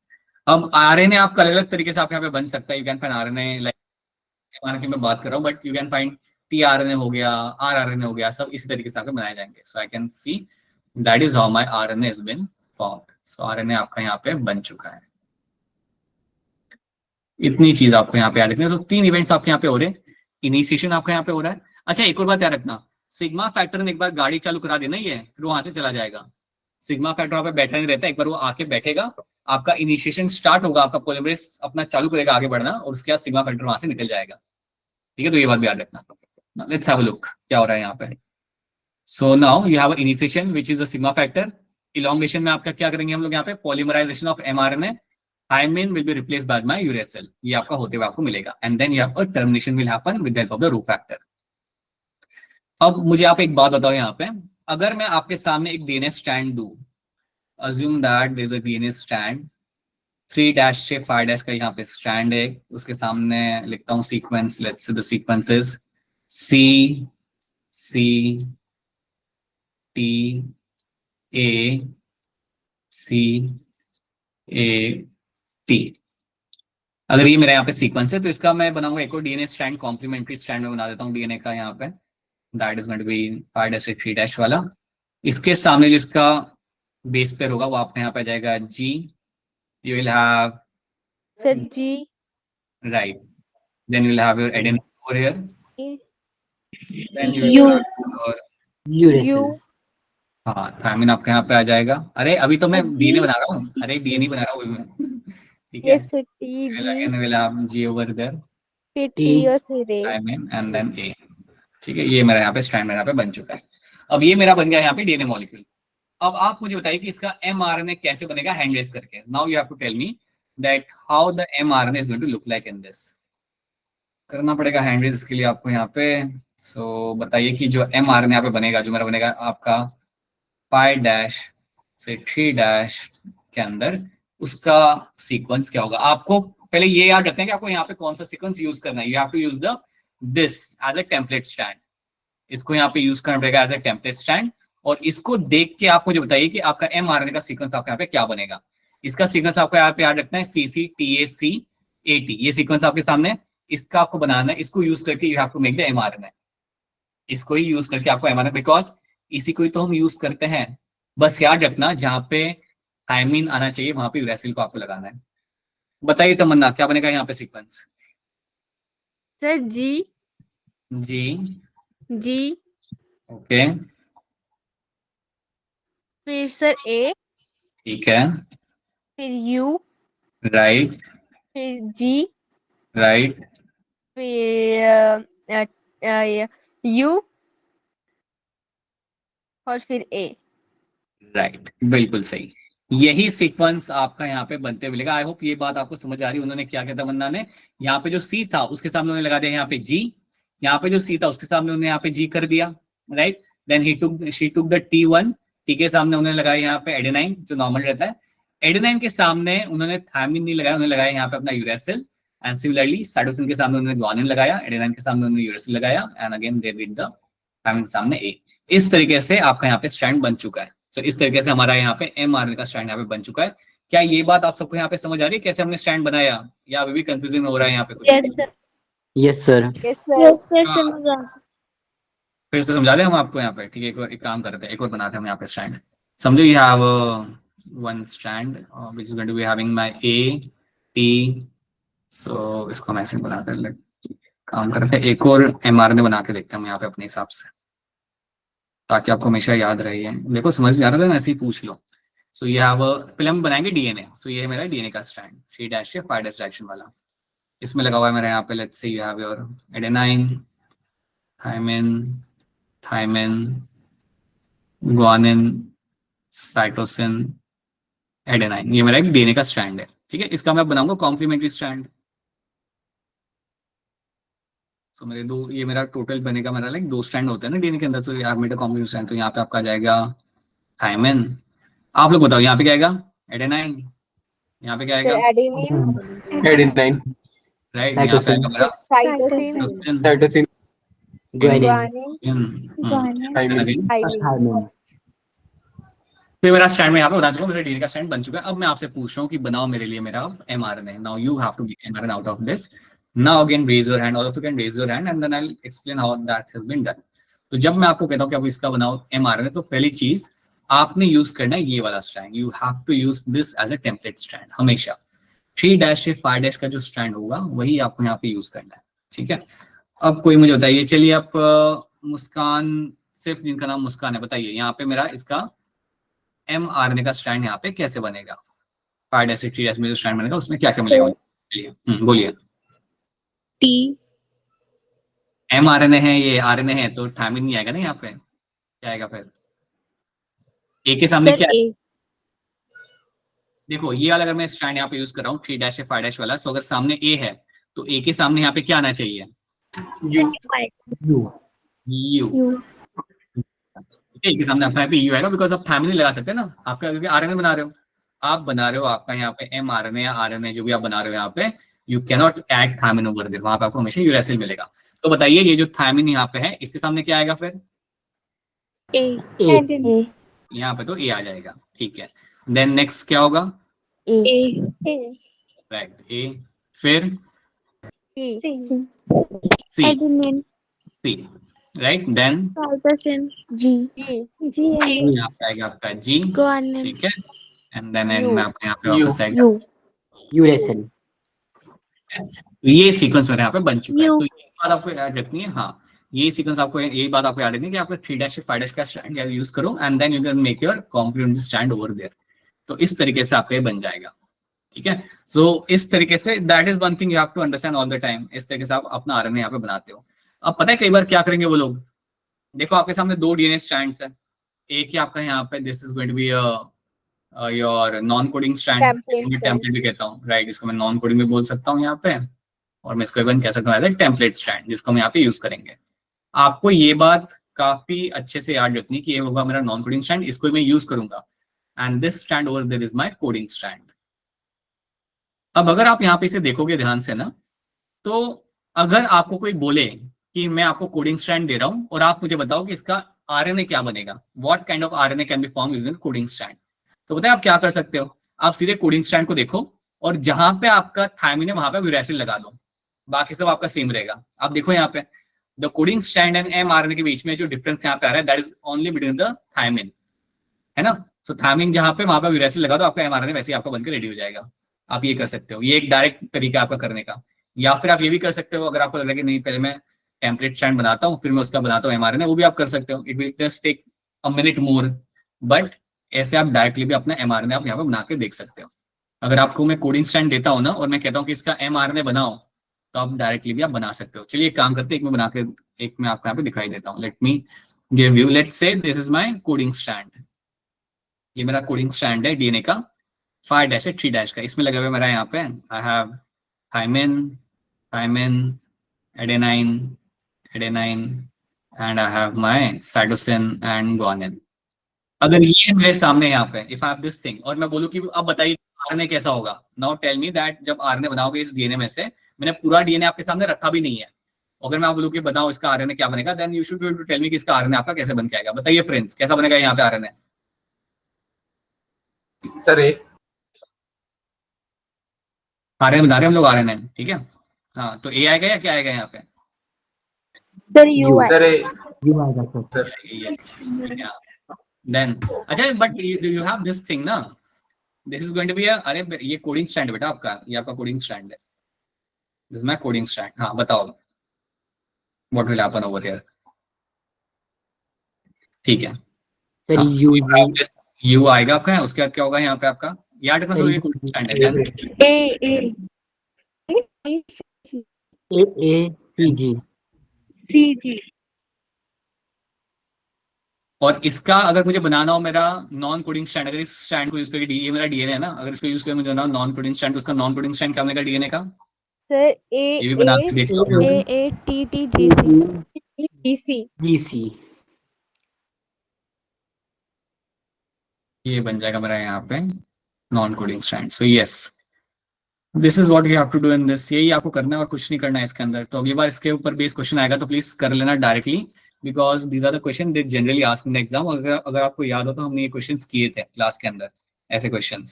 अब आरएनए आपका अलग अलग तरीके से आपके यहाँ पे बन सकता है। You can find RNA like mRNA की मैं बात कर रहा हूँ, but you can find tRNA हो गया, आरआरएनए हो गया, सब इसी तरीके से आपके बनाए जाएंगे। So I can see that is how my RNA has been formed. So RNA आपका यहाँ पे बन चुका है। इतनी चीज आपको यहाँ पे याद रखनी है। तो 3 इवेंट्स आपके यहाँ पे हो रहे हैं। इनिशिएशन आपका यहाँ पे हो रहा है। अच्छा, एक और बात याद रखना, सिग्मा फैक्टर ने एक बार गाड़ी चालू करा देना ही है, फिर वहां से चला जाएगा। सिग्मा फैक्टर वहां पे बैठा नहीं रहता, एक बार वो आके बैठेगा, आपका इनिशिएशन स्टार्ट होगा, आपका पॉलीमरेज अपना चालू करेगा आगे बढ़ना, और उसके बाद सिग्मा फैक्टर वहां से निकल जाएगा। ठीक है, तो ये बात भी याद रखना। लेट्स हैव अ लुक क्या हो रहा है यहाँ पे। So now you have initiation which is a sigma factor. Elongation में आपका क्या करेंगे हम लोग यहाँ पे, polymerization of mRNA, thiamine will be replaced by my uracil, ये आपका होते हुए आपको मिलेगा, and then you have a termination will happen with the help of the rho factor। अब मुझे आप एक बात बताओ यहाँ पे, अगर मैं आपके सामने एक डीएनए स्ट्रैंड दूं, assume that there is a DNA strand, 3 dash से 5 डैश का यहाँ पे स्ट्रैंड है, उसके सामने लिखता हूँ sequence, let's say the sequence is C C T A C A T। अगर ये मेरा यहाँ पे सीक्वेंस है, तो इसका मैं बनाऊंगा एक और डीएनए स्ट्रैंड, कॉम्प्लीमेंट्री स्ट्रैंड में बना देता हूँ डीएनए का यहाँ पे, that is going to be 5 dash से 3 डैश वाला। इसके सामने जिसका बेस पेयर होगा वो आपका यहाँ पे आ जाएगा G, you will have sir ji. right, then you will have your adenine over here, then you U will have your uracil, हाँ थायमिन आपके यहाँ पे आ जाएगा। अरे अभी तो मैं G, डीएनए बना रहा हूँ, अरे डीएनए बना रहा हूँ अभी मैं। ठीक है, yes sir T G, will have G over there, फिर टी और फिर A. Thymine and then A। ठीक है, ये मेरा यहाँ पे स्ट्रैंड मेरा यहाँ पे बन चुका है। अब ये मेरा बन गया यहाँ पे डीएनए मॉलिक्यूल। अब आप मुझे बताइए कि इसका एमआरएनए कैसे बनेगा हैंड रेस करके। Now you have to tell me that how the mRNA is going to look like in this. करना पड़ेगा हैंड रेस के लिए आपको यहाँ पे। सो बताइए कि जो एमआरएनए यहाँ पे बनेगा, जो मेरा बनेगा आपका 5 डैश से 3 डैश के अंदर, उसका सीक्वेंस क्या होगा। आपको पहले ये याद रखना है कि आपको यहाँ पे कौन सा सीक्वेंस यूज करना है। You have to use the this as a template strand. इसको यहाँ पे यूज करना पड़ेगा एज ए टेम्पलेट स्ट्रैंड, और इसको देख के आप मुझे बताइए कि आपका mRNA का सीक्वेंस आपके यहाँ पे क्या बनेगा। इसका सीक्वेंस आपको यहाँ पे याद रखना है CCTAC80, ये सीक्वेंस आपके सामने, इसका आपको बनाना है, इसको यूज करके you have to make the mRNA, इसको ही यूज करके आपको mRNA, बिकॉज इसी को ही तो हम यूज करते हैं। बस याद रखना जहाँ पे थायमिन आना चाहिए वहां पे यूरेसिल को आपको लगाना है। बताइए तमन्ना क्या बनेगा यहाँ पे सीक्वेंस? सर जी जी, जी, ओके, फिर सर ए, ठीक है, फिर यू, राइट, फिर जी, राइट, फिर यू और फिर ए। राइट, बिल्कुल सही। यही सीक्वेंस आपका यहाँ पे बनते हुए मिलेगा। आई होप ये बात आपको समझ आ रही है। उन्होंने क्या किया तमन्ना ने, यहाँ पे जो सी था उसके सामने उन्होंने लगा दिया यहाँ पे जी, यहाँ पे जो सी था उसके सामने उन्होंने यहाँ पे जी कर दिया, right. Then she took the T1, T के सामने उन्होंने लगाया यहाँ पे एडेनाइन जो नॉर्मल रहता है, एडेनाइन के सामने उन्होंने थायमिन नहीं लगाया, उन्होंने लगाया यहाँ पे अपना यूरेसिल, एंड सिमिलरली साइटोसिन के सामने उन्होंने ग्वानिन लगाया, एडेनाइन के सामने उन्होंने यूरेसिल लगाया, and again they did the thymine सामने ए। इस तरीके से आपका यहाँ पे स्ट्रैंड बन चुका है। तो इस तरीके से हमारा यहाँ पे mRNA का स्ट्रैंड यहाँ पे बन चुका है। क्या ये बात आप सबको यहाँ पे समझ आ रही है कैसे हमने स्ट्रैंड बनाया, या अभी भी कंफ्यूजन हो रहा है यहाँ पे कुछ? Yes sir. Yes sir. फिर समझ आ फिर से समझा दें हम आपको यहाँ पे, ठीक है। एक काम करते हैं, एक और बनाते हैं हम यहाँ पे स्ट्रैंड। समझो you have one strand which is going to be having my A T, so इसको हम ऐसे बनाते हैं। काम करते हैं, एक और mRNA बना के देखते हैं हम यहाँ पे अपने हिसाब से, ताकि आपको हमेशा याद रहे। देखो समझ जा रहा है, ऐसे ही पूछ लो। सो ये हैव पहले हम बनाएंगे डीएनए। सो ये है मेरा डीएनए का स्ट्रैंड 3' से 5' डायरेक्शन वाला। इसमें लगा हुआ है मेरा यहाँ पे, let's say you have your adenine, thymine, thymine, guanine, cytosine, adenine. ये मेरा एक डीएनए का स्ट्रैंड है, ठीक है। इसका मैं बनाऊंगा कॉम्प्लीमेंट्री स्ट्रैंड। सो मेरे दो, ये मेरा टोटल बनेगा मेरा लाइक 2 स्ट्रैंड होते हैं ना डीएनए के अंदर। तो यार मेरा कॉम्प्लीमेंट्री स्ट्रैंड, तो यहाँ पे आपका आ जाएगा थायमिन। आप लोग बताओ यहाँ पे क्या आएगा? एडेनाइन। यहाँ पे क्या आएगा? एडेनिन, एडेनाइन, राइट, यहाँ पे आएगा मेरा cytosine, cytosine, cytosine, guanine, thymine. Thymine. तो मेरा स्टैंड में यहाँ पे बना चुका हूँ, मेरा डीएनए का स्टैंड बन चुका है। अब मैं आपसे पूछ रहा हूँ कि बनाओ मेरे लिए मेरा mRNA। Now you have to get mRNA out of this. Now again raise your hand, all of you can raise your hand and then I will explain how that has been done. तो जब मैं आपको कहता हूँ कि आप इसका बनाओ mRNA, तो पहली चीज आपने यूज करना है ये वाला strand. You have to use this as a template strand हमेशा। 3' से 5' का जो स्ट्रैंड होगा वही आपको यहाँ पे यूज करना है, ठीक है। अब कोई मुझे बताइए, चलिए आप मुस्कान, सिर्फ जिनका नाम मुस्कान है, बताइए यहाँ पे मेरा इसका mRNA का स्ट्रैंड यहाँ पे कैसे बनेगा? 5' से 3' में जो स्ट्रैंड बनेगा उसमें क्या क्या मिलेगा? बोलिए। टी mRNA है, ये RNA है, तो थायमिन नहीं आएगा ना यहाँ पे, क्या आएगा फिर? ए के सामने सर क्या? ए देखो ये वाला अगर मैं स्ट्रैंड यहाँ पे यूज कर रहा हूँ 3' से 5' वाला, तो अगर सामने ए है तो ए के सामने यहाँ पे क्या आना चाहिए? You, you. ए के सामने आपका यहाँ पे यू आएगा, बिकॉज आप थायमिन नहीं लगा सकते ना आपका, क्योंकि आरएनए बना रहे हो। आप बना रहे हो आपका यहाँ पे mRNA या RNA जो भी आप बना रहे हो यहाँ पे, you cannot add thymine over there, वहां पे आपको हमेशा यूरेसिल मिलेगा। तो बताइए ये जो थायमिन यहाँ पे है इसके सामने क्या आएगा फिर? ए यहाँ पे तो ए आ जाएगा, ठीक है। देन नेक्स्ट क्या होगा? ए राइट, ए। फिर सी, एडेनिन सी, राइट। देन साइटोसिन जी यहाँ पे आएगा आपका जी, ग्वानिन ठीक है। एंड देन एंड यू, में आपका यहाँ पे वापस आएगा यू यूरेसिल। तो ये सीक्वेंस मेरे यहाँ पे बन चुका है। यू। तो ये बात आपको याद रखनी है, हाँ ये सीक्वेंस आपको, यही बात आपको याद रखनी है कि आपको 3' से 5' का स्टैंड यूज करो and then you can make your complementary stand over there. तो इस तरीके से आपका ये बन जाएगा, ठीक है। सो इस तरीके से that is one thing you have to understand all the time. इस तरीके से आप अपना आरएनए यहाँ पे बनाते हो। अब पता है कई बार क्या करेंगे वो लोग, देखो आपके सामने 2 डीएनए स्ट्रैंड्स है। एक ही आपका यहाँ पे this is going to be your non coding strand, इसको मैं टेम्पलेट भी कहता हूँ, राइट। इसको मैं नॉन कोडिंग भी बोल सकता हूँ यहाँ पे, और मैं इसको इवन कह सकता हूँ एज ए टेम्पलेट स्ट्रैंड, जिसको हम यहाँ पे यूज करेंगे। आपको ये बात काफी अच्छे से याद रखनी कि ये होगा मेरा नॉन कोडिंग स्ट्रैंड, इसको मैं यूज करूंगा, and this strand over there is my coding strand. अब अगर आप यहाँ पे इसे देखोगे ध्यान से ना, तो अगर आपको कोई बोले कि मैं आपको कोडिंग स्ट्रैंड दे रहा हूं और आप मुझे बताओ कि इसका आरएनए क्या बनेगा, what kind of RNA can be form using coding strand. तो बताए आप क्या कर सकते हो, आप सीधे कोडिंग स्ट्रैंड को देखो और जहां पे आपका थायमिन है वहां पे यूरेसिल लगा दो, बाकी सब आपका सेम रहेगा। आप देखो यहाँ पे the coding strand and mRNA के बीच में जो डिफरेंस यहाँ पे आ रहा है that is only between the thymine, है ना। सो थायमिन जहां पे वहां पे यूरेसिल लगा दो, आपका एमआरएनए वैसे ही आपका बनकर रेडी हो जाएगा। आप ये कर सकते हो, ये एक डायरेक्ट तरीका है आपका करने का। या फिर आप ये भी कर सकते हो, अगर आपको लगे कि नहीं पहले मैं टेम्पलेट स्ट्रैंड बनाता हूँ फिर मैं उसका बनाता हूँ एमआरएनए, वो भी आप कर सकते हो। It will just take a minute more, but ऐसे आप डायरेक्टली भी अपना एमआरएनए आप यहाँ पे बना के देख सकते हो। अगर आपको मैं कोडिंग स्ट्रैंड देता हूँ ना और मैं कहता हूँ कि इसका एमआरएनए बनाओ, तो आप डायरेक्टली भी आप बना सकते हो। चलिए एक काम करते हैं, एक मैं बना के एक मैं आपको यहाँ पे दिखाई देता हूँ। Let me give you, let's say this is my coding strand. ये मेरा कोडिंग स्ट्रैंड है डीएनए का 5' है 3' का। इसमें लगा हुआ मेरा यहाँ पे I have thymine, thymine, adenine, adenine and I have my cytosine and guanine. अगर ये मेरे सामने यहाँ पे if I have this thing और मैं बोलूँ कि अब बताइए आरएनए कैसा होगा, नाउ टेल मी दैट जब आरएनए बनाओगे इस डीएनए में से, मैंने पूरा डीएनए आपके सामने रखा भी नहीं है, अगर मैं आप बोलूँ कि बताओ इसका आरएनए क्या बनेगा, then you should be able to tell me कि इसका आरएनए आपका कैसे बन के आएगा। बताइए फ्रेंड्स कैसा बनेगा यहाँ पे आरएनए। सर ए। आरएनए बना रहे हैं हम लोग आरएनए, ठीक है। हाँ तो ए आएगा या क्या आएगा यहाँ पे? सर यू है। Sir A. यू आएगा सर। देन अच्छा but you have this thing ना, this is going to be अरे ये कोडिंग स्टैंड बेटा आपका, ये आपका कोडिंग स्टैंड है, this is my coding strand. हाँ बताओ what will happen over here. ठीक है सर हाँ, यू यू आएगा आपका, उसके बाद क्या होगा यहाँ पे आपका, याद रखना सब ये कोडिंग स्टैंड है। देन ए ए सी जी सी जी। और इसका अगर मुझे बनाना हो मेरा नॉन कोडिंग स्टैंड, अगर इस स्टैंड को यूज करके ये मेरा डीएनए है ना, अगर इसको यूज करके मुझे बनाना नॉन कोडिंग स्टैंड, उसका नॉन कोडिंग स्टैंड क्या बनेगा डीएनए का, सर ए ये भी बना के देख लो। ए टी टी जी सी जी सी। ये बन जाएगा मेरा यहाँ पे non coding stand. So yes this is what you have to do in this, यही आपको करना है और कुछ नहीं करना है इसके अंदर। तो अगली बार इसके ऊपर बेस क्वेश्चन आएगा तो प्लीज कर लेना directly, because these are the question they generally ask in exam. अगर आपको याद हो तो हमने ये क्वेश्चन किए थे क्लास के अंदर, ऐसे question.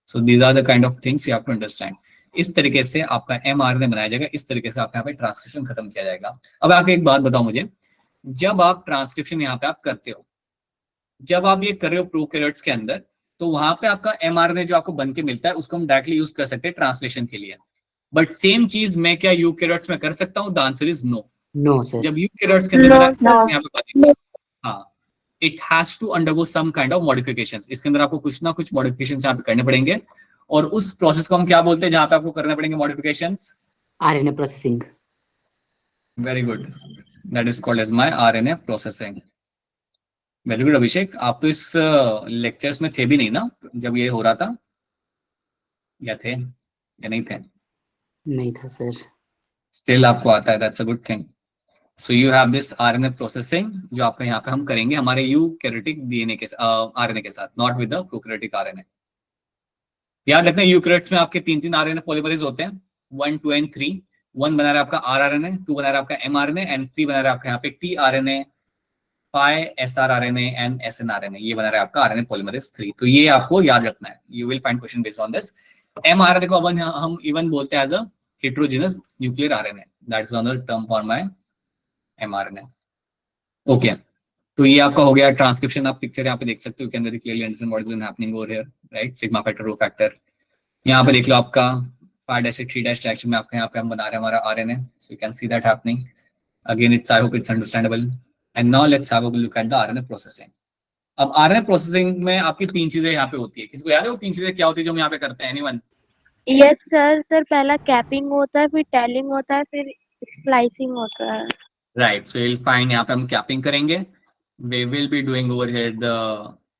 So these are the kind of things you have to understand. इस तरीके से आपका एमआरएनए बनाया जाएगा, इस तरीके से आपका यहाँ पे ट्रांसक्रिप्शन खत्म किया जाएगा। अब आप एक बात बताओ मुझे, जब आप ट्रांसक्रिप्शन यहाँ पे आप करते हो, जब आप ये कर रहे हो प्रोकैरियोट्स के अंदर, तो वहां पे आपका एमआरएनए जो आपको बन के मिलता है उसको हम डायरेक्टली यूज कर सकते हैं ट्रांसलेशन के लिए। बट सेम चीज मैं क्या यूकैरियोट्स में कर सकता हूँ? The answer is no. No sir. जब यूकैरियोट्स के अंदर No, मेरा यहाँ पे बताइए, हाँ it has to undergo some kind of modifications. इसके अंदर आपको कुछ ना कुछ मॉडिफिकेशंस यहाँ पे करने पड़ेंगे, और उस प्रोसेस को हम क्या बोलते हैं जहां पे आपको करने पड़ेंगे modifications? RNA processing. Very good, that is called as my RNA processing. Very good Abhishek, आप तो इस लेक्चर्स में थे भी नहीं ना जब ये हो रहा था, या थे या नहीं थे? नहीं था सर। स्टिल आपको आता है, that's a good thing. So you have this RNA processing जो आपका यहाँ पे हम करेंगे हमारे यूकैरियोटिक डीएनए के आरएनए के साथ, not with the prokaryotic RNA. याद रखना यूकैरियोट्स में आपके 3 आरएनए पॉलीमरेज होते हैं, 1, 2 एंड 3। 1 बना रहा है आपका आरआरएनए, 2 बना रहा है आपका एमआरएनए एंड 3 बना रहा है आपका यहाँ पे टीआरएनए, पाई एसआरआरएनए एंड एसएनआरएनए। ये बना रहा है आपका आरएनए पॉलीमरेज 3। तो ये आपको याद रखना है, you will find question based on this. MRNA को अब हम इवन बोलते हैं as a heterogeneous nuclear RNA, that is another term for my mRNA. Okay, तो ये आपका हो गया ट्रांसक्रिप्शन। आप पिक्चर यहाँ पे देख सकते हो, can very clearly understand what is been happening over here, right? Sigma factor, rho factor. यहाँ पे देख लो आपका 5' से 3' डायरेक्शन में आपका यहाँ पे हम बना रहे हैं हमारा RNA, so you can see that happening. Again it's, I hope it's understandable. And now let's have a look at the RNA processing. अब आरएनए प्रोसेसिंग में आपकी 3 चीजें यहाँ पे होती है। किसको याद है वो 3 चीजें क्या होती है जो हम यहाँ पे करते हैं? एनीवन? Yes sir. सर पहला कैपिंग होता है, फिर टेलिंग होता है, फिर स्प्लाइसिंग होता है। राइट, सो you'll find यहाँ पे हम कैपिंग करेंगे, we will be doing over here the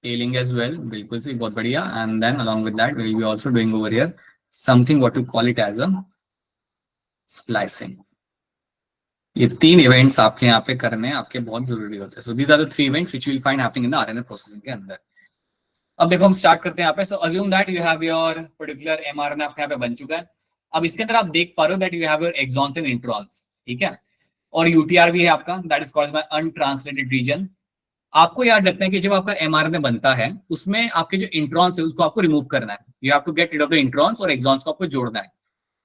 tailing as well, बिल्कुल सही, बहुत बढ़िया। and then along with that we will be also doing over here something what we call it as a splicing। ये 3 events आपके यहाँ पे करने आपके बहुत जरूरी होते हैं। so these are the 3 events which you will find happening in the RNA processing के अंदर। अब देखो हम स्टार्ट करते हैं यहाँ पे। so assume that you have your particular mRNA आपके यहाँ पे बन चुका है। अब इसके अंदर आप देख पा रहे हो that you have your exons and introns, ठीक है? और यूटीआर भी है आपका, that is called by untranslated region. आपको याद रखना है कि जब आपका एमआरएनए बनता है उसमें आपके जो इंट्रॉन्स है उसको आपको रिमूव करना है, you have to get rid of the introns, और एक्सॉन्स को आपको जोड़ना है।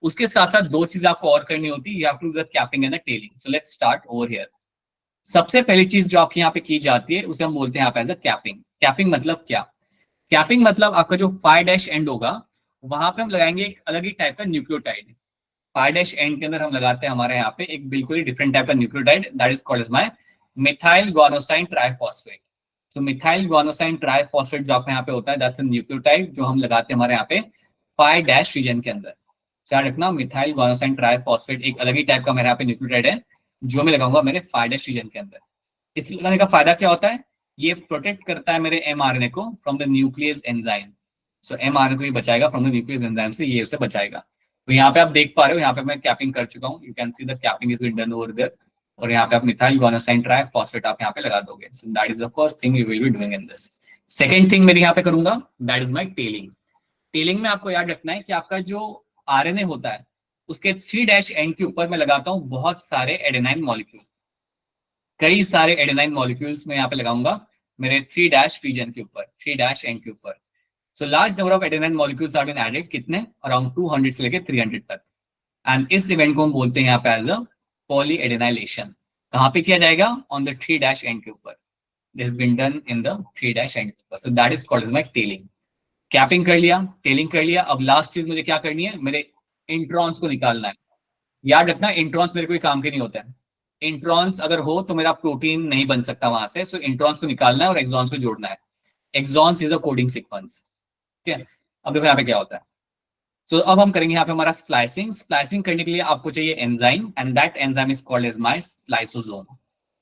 उसके साथ साथ दो चीजें आपको और करनी होती है, you have to do the capping and the tailing. So let's start over here. सबसे पहली चीज जो आपके यहाँ पे की जाती है उसे हम बोलते हैं यहाँ पे एज अ कैपिंग। कैपिंग मतलब क्या? कैपिंग मतलब आपका जो 5' एंड होगा वहां पे हम लगाएंगे एक अलग ही टाइप का न्यूक्लियोटाइड। 5' एंड के अंदर हम लगाते हैं हमारे यहाँ पे एक बिल्कुल ही डिफरेंट टाइप का nucleotide, that is called as my methyl guanosine triphosphate. तो मिथाइल गुआनोसाइन ट्राइफॉस्फेट जो आपके यहाँ पे होता है दैट्स अ न्यूक्लियोटाइड जो हम लगाते हैं हमारे यहाँ पे 5' रीजन के अंदर। ध्यान रखना, मिथाइल गुआनोसाइन ट्राइफॉस्फेट एक अलग ही टाइप का मेरे यहाँ पे न्यूक्लियोटाइड है जो मैं लगाऊंगा मेरे 5' रीजन के अंदर। इसलिए लगाने का फायदा क्या होता है? ये प्रोटेक्ट करता है मेरे एमआरएनए को from the nucleus enzyme. So mRNA को ये बचाएगा फ्रॉम द न्यूक्लियस एंजाइम से, ये उसे बचाएगा। तो यहाँ पे आप देख पा रहे हो, यहाँ पे मैं कैपिंग कर चुका हूँ, you can see the capping is been done over there. और यहाँ पे आप मिथाइल गुआनोसाइन ट्राइफॉस्फेट आप यहाँ पे लगा दोगे। सो that is the first thing you will be doing in this. Second thing मेरे यहाँ पे करूंगा, that is my telling. Tailing में आपको याद रखना है कि आपका जो आरएनए होता है उसके 3' एंड के ऊपर मैं लगाता हूँ बहुत सारे एडेनाइन मॉलिक्यूल। कई सारे एडेनाइन मॉलिक्यूल्स में यहाँ पे लगाऊंगा मेरे 3' रीजन के ऊपर, 3' एंड के ऊपर। So large number of adenine molecules are been added, कितने? अराउंड 200 से लेके 300 तक। एंड इस इवेंट को हम बोलते हैं यहाँ पे एज अ पॉली एडेनाइलेशन। कहाँ पे किया जाएगा? ऑन द 3' एंड के ऊपर। This has been done in the 3' end के ऊपर। So that is called as my tailing. Capping कर लिया, टेलिंग कर लिया, अब लास्ट चीज मुझे क्या करनी है? मेरे इंट्रॉन्स को निकालना है। याद रखना, इंट्रॉन्स मेरे कोई काम के नहीं होते हैं। इंट्रॉन्स अगर हो तो मेरा प्रोटीन नहीं बन सकता वहां से। सो इंट्रॉन्स को निकालना है और एक्सॉन्स को जोड़ना है। Exons is a coding sequence. ठीक है, अब देखो यहाँ पे क्या होता है। सो अब हम करेंगे यहाँ पे हमारा स्प्लाइसिंग। स्प्लाइसिंग करने के लिए आपको चाहिए enzyme, and that enzyme is called as my spliceosome.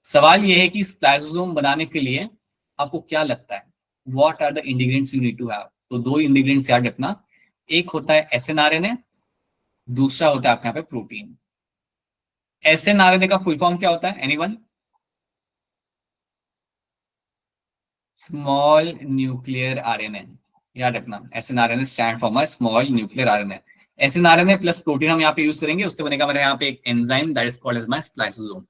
सवाल ये है कि स्प्लाइसोसोम बनाने के लिए आपको क्या लगता है? What are the ingredients you need to have? तो दो इंग्रेडिएंट्स याद रखना, एक होता है एसएनआरएनए, दूसरा होता है आपके यहाँ पे प्रोटीन। एसएनआरएनए का फुल फॉर्म क्या होता है? एनीवन? Small nuclear RNA. याद रखना, snRNA stand for my small nuclear RNA. SnRNA plus protein हम यहाँ पे यूज करेंगे, उससे बनेगा मेरे यहाँ पे एक enzyme that is called as my spliceosome.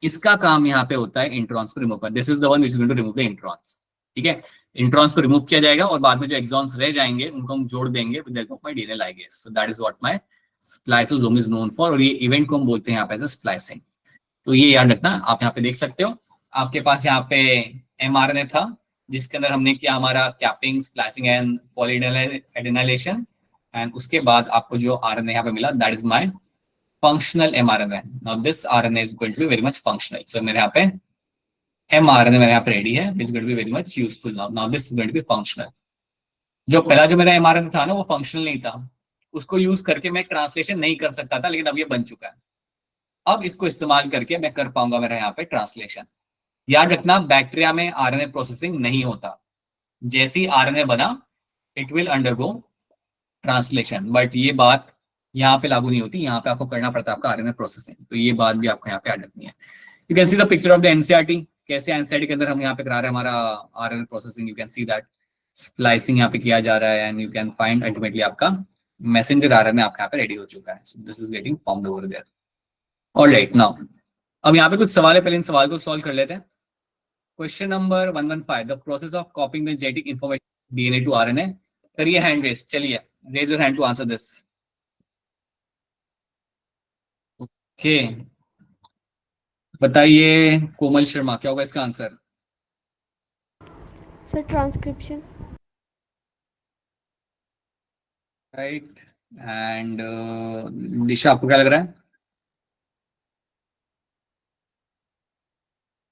इसका काम यहाँ पे होता है इंट्रॉन्स को रिमूव करना। This is the one which is going to remove the introns. ठीक है, इंट्रॉन्स को रिमूव किया जाएगा और बाद में जो एक्सॉन्स रह जाएंगे उनको हम जोड़ देंगे with the help of my DNA ligase. So that is what my spliceosome is known for, और ये इवेंट को हम बोलते हैं यहाँ पे एज अ स्प्लाइसिंग। तो ये याद रखना, आप यहाँ पे देख सकते हो आपके पास यहाँ पे एमआरएनए था जिसके अंदर हमने किया हमारा capping, splicing and polyadenylation, and उसके बाद आपको जो आरएनए यहाँ पे मिला that is my functional mRNA. Now this RNA is going to be very much functional. So मेरे यहाँ पे एमआरएनए मेरे यहाँ पे रेडी है, which going to be very much useful. Now this is going to be functional. जो पहला जो मेरा एमआरएनए था ना वो फंक्शनल नहीं था, उसको यूज करके मैं ट्रांसलेशन नहीं कर सकता था, लेकिन अब ये बन चुका है। अब इसको इस्तेमाल करके मैं कर पाऊंगा मेरा यहाँ पे ट्रांसलेशन। याद रखना, बैक्टीरिया में आरएनए प्रोसेसिंग नहीं होता। जैसे ही आरएनए बना it will undergo translation, but ये बात यहाँ पे लागू नहीं होती। यहाँ पे आपको करना पड़ता है आपका आरएनए प्रोसेसिंग। तो ये बात भी आपको यहाँ पे याद रखनी है। You can see the picture of the NCERT, कैसे एनसीईआरटी के अंदर हम यहाँ पे करा रहे हैं हमारा RNA processing. You can see that splicing यहाँ पे किया जा रहा है, and you can find ultimately आपका मैसेंजर आरएनए आपका यहाँ पे रेडी हो चुका है। So this is getting formed over there. Alright, now अब यहाँ पे कुछ सवाल है, पहले इन सवाल को सॉल्व कर लेते हैं। Question number 115, the process of copying the genetic information DNA to RNA. करिए हैंड रेस, चलिए raise your hand to answer this. Okay, बताइए कोमल शर्मा, क्या होगा इसका answer? Sir transcription. Right, and Disha आपको क्या लग रहा है?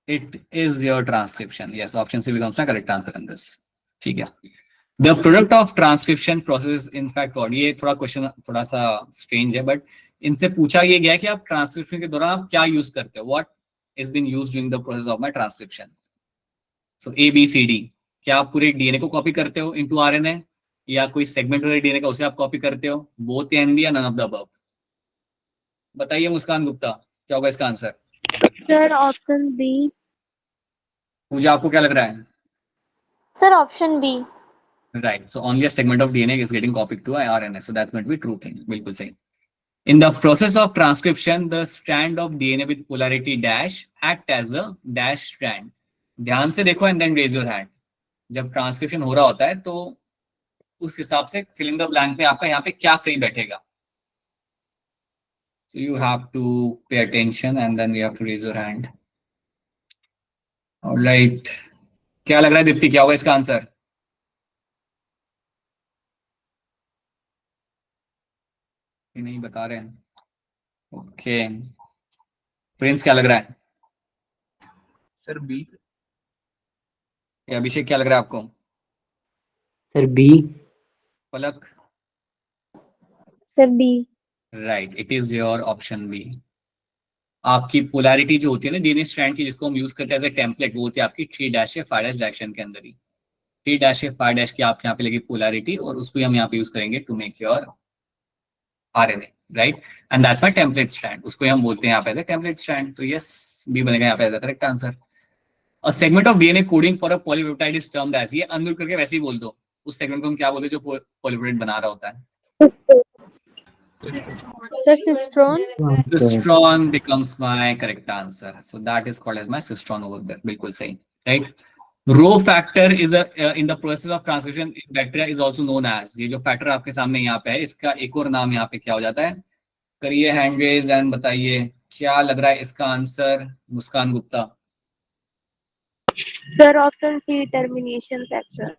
It is your transcription. Yes, option C becomes my correct answer in this. ठीक है, the product of transcription process in fact what, ये थोड़ा क्वेश्चन थोड़ा सा स्ट्रेंज है, बट इनसे पूछा ये गया कि आप ट्रांसक्रिप्शन के दौरान आप क्या यूज करते हो? What is been used during the process of my transcription? So ABCD, क्या आप पूरे डीएनए को कॉपी करते हो इनटू आरएनए, या कोई सेगमेंट वाले डीएनए का उसे आप कॉपी करते हो? बोथ एंड बी या नन ऑफ द अबव? बताइए मुस्कान गुप्ता, क्या होगा इसका answer? Sir option B. Pooja आपको क्या लग रहा है? Sir option B. Right. So only a segment of DNA is getting copied to RNA. So that's going to be true thing. बिल्कुल सही. In the process of transcription, the strand of DNA with polarity dash act as a dash strand. ध्यान से देखो and then raise your hand. जब transcription हो रहा होता है तो उस हिसाब से fill in the blank में आपका यहाँ पे क्या सही बैठेगा. So you have to pay attention and then you have to raise your hand. Alright. क्या लग रहा है दीप्ति, क्या होगा इसका आंसर? नहीं बता रहे हैं. ओके. प्रिंस क्या लग रहा है? Sir B. अभिषेक क्या लग रहा है आपको? Sir B. Palak? Sir B. Right, it is your option B. आपकी पोलैरिटी जो होती है ना डीएनए स्ट्रैंड की, जिसको हम यूज करते हैं एज ए टेम्पलेट, वो होती है आपकी 3' या 5' डायरेक्शन के अंदर ही. 3' या 5' की आप यहाँ पे लगी पोलैरिटी, और उसको हम यहाँ पे यूज करेंगे to make your RNA, right. And that's my template strand. उसको हम बोलते हैं यहाँ पे एज ए टेम्पलेट स्ट्रैंड. तो यस, बी बनेगा यहाँ पे as a correct answer. A segment of DNA coding for a polypeptide is termed as, ये अनम्यूट करके वैसे ही बोल दो, उस सेगमेंट को हम क्या बोलते हैं जो पॉलीपेप्टाइड बना रहा होता है? Sir सिस्ट्रोन. Cistron becomes my correct answer. So that is called as my cistron over there. बिल्कुल सही, right? Rho factor is a in the process of transcription in bacteria is also known as, ये जो factor आपके सामने यहाँ पे है, इसका एक और नाम यहाँ पे क्या हो जाता है? करिए हैंड रेज एंड बताइए क्या लग रहा है इसका answer. Muskan Gupta. Sir option C termination factor.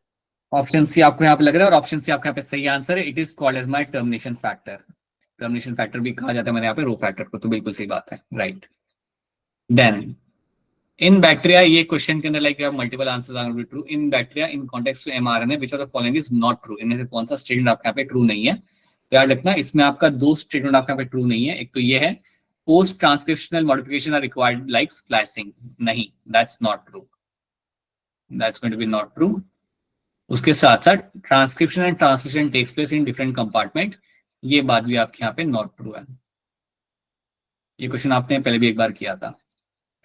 Option C आपको यहाँ पे लग रहा है, और ऑप्शन सी आपका यहाँ पे सही आंसर है. It is called as my termination factor. Termination factor भी कहा जाता है मैंने यहाँ पे रो फैक्टर को. तो बिल्कुल सही बात है, राइट. देन इन बैक्टीरिया, ये क्वेश्चन के अंदर like you have multiple answers are be true. In bacteria in context to mRNA which of the following is not true. इनमें से कौन सा स्टेटमेंट आपके यहाँ पे ट्रू नहीं है? तो याद रखना, इसमें आपका दो स्टेटमेंट आपके यहाँ पे ट्रू नहीं है. एक तो ये है post transcriptional modification are required like splicing. नहीं, that's not true. That's going to be not true. उसके साथ साथ transcription and translation takes place in different compartment, ये बात भी आपके यहाँ पे नॉट ट्रू है. ये क्वेश्चन आपने पहले भी एक बार किया था.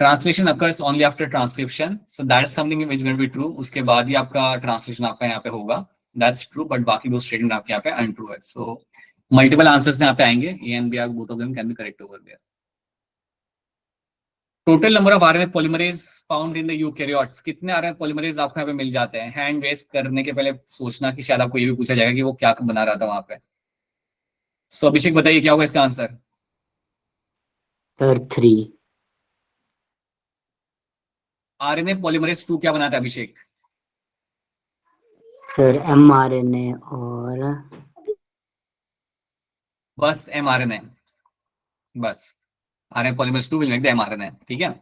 Translation occurs only after transcription, so that is something which going to be true. उसके बाद ही आपका ट्रांसलेशन आपका यहाँ पे होगा, दैट्स ट्रू. बट बाकी दो स्टेटमेंट आपके यहाँ पे अनट्रू है. सो मल्टीपल आंसर्स यहाँ पे आएंगे. A and B are both of them can be correct over there. Total number of RNA polymerase found in the eukaryotes, कितने आरएनए पॉलीमरेज आपको यहाँ पे मिल जाते हैं? हैंड रेस करने के पहले सोचना कि शायद आपको ये भी पूछा जाएगा कि वो क्या बना रहा था वहां पे. सो अभिषेक बताइए क्या होगा इसका आंसर? सर 3. आरएनए पॉलीमरेज 2 क्या बनाता है अभिषेक? सर एमआरएनए और बस एमआरएनए, बस RNA polymerase 2 will make the mRNA. ठीक है.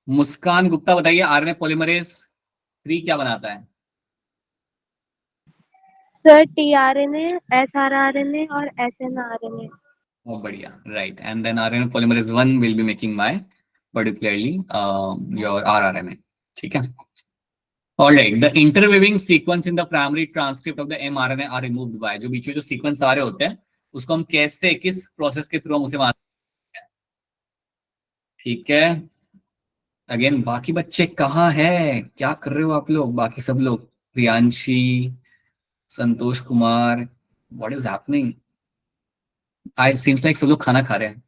मुस्कान गुप्ता बताइए आरएनए पॉलीमरेज 3 क्या बनाता है? सर टीआरएनए, एसआरआरएनए और एसएनआरएनए. बहुत बढ़िया, right. And then RNA polymerase 1 will be making my particularly your rRNA. ठीक है. Alright, the intervening sequence in the primary transcript of the mRNA are removed by, जो बीच में जो सीक्वेंस आ रहे होते हैं उसको हम कैसे, किस प्रोसेस के थ्रू हम उसे मारते हैं? ठीक है. अगेन बाकी बच्चे कहाँ हैं, क्या कर रहे हो आप लोग? बाकी सब लोग, Priyanshi, Santosh Kumar, what is happening? I seems like सब लोग खाना खा रहे हैं.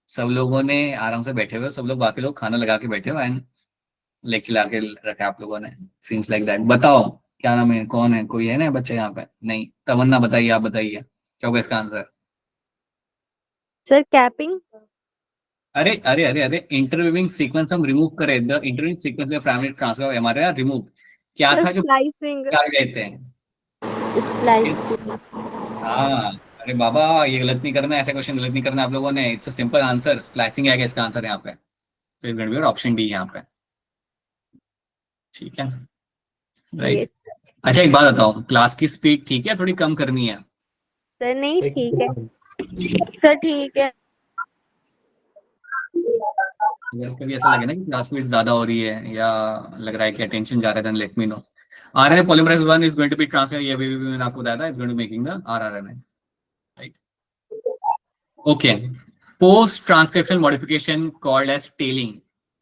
सब लोगों ने आराम से बैठे हुए, सब लोग बाकी लोग खाना लगा के बैठे हुए एंड लेक्चर लगा के रखा है आप लोगों ने. Seems like that. बताओ क्या नाम है, कौन है, कोई है ना बच्चे यहाँ पे? नहीं. तमन्ना बताइए, आप बताइए क्या होगा इसका आंसर? Sir capping. अरे अरे अरे अरे, इंटरवीविंग सीक्वेंस हम रिमूव करें. The intervening sequence of primary transfer of mRNA remove, क्या था जो स्प्लाइसिंग. क्या कहते हैं? स्प्लाइसिंग. हाँ, अरे बाबा ये गलत नहीं करना, ऐसा क्वेश्चन गलत नहीं करना आप लोगों ने. It's a simple answer, splicing आएगा इसका आंसर यहाँ पे. तो it will B option D यहाँ पे. ठीक है, राइट. अच्छा एक बात बताओ, क्लास की स्पीड ठीक है, थोड़ी कम करनी है? सर नहीं ठीक है. सर ठीक है. अगर कभी ऐसा लगे ना कि क्लास स्पीड ज्यादा हो रही है या लग रहा है कि अटेंशन जा रहा है, then let me know. RNA polymerase 1 is going to be transfer, ये भी मैंने आपको बताया था, it's going to making the rRNA, right. Okay. Post transcriptional modification called as tailing.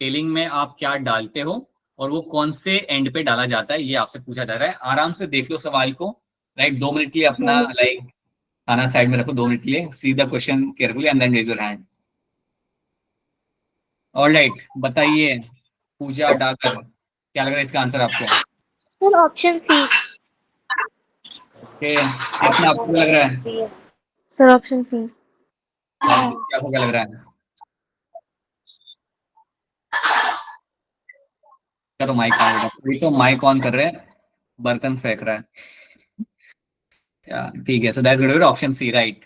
Tailing में आप क्या डालते हो और वो कौन से एंड पे डाला जाता है, ये आपसे पूछा जा रहा है. आराम से देख लो सवाल को, राइट. 2 मिनट के लिए अपना लाइक खाना साइड में रखो 2 मिनट के लिए, see the question carefully and then raise your hand. Alright, बताइए पूजा डाकर, क्या लग रहा है इसका आंसर आपको? सर ऑप्शन सी। ओके, कितना आपको क्या लग रहा है? Sir option C. और आपको क्या लग रहा है? क्या तो माइक ऑन, बेटा तो माइक ऑन कर रहे हैं, बर्तन फेंक रहा है। ठीक है, so that's good, option C right.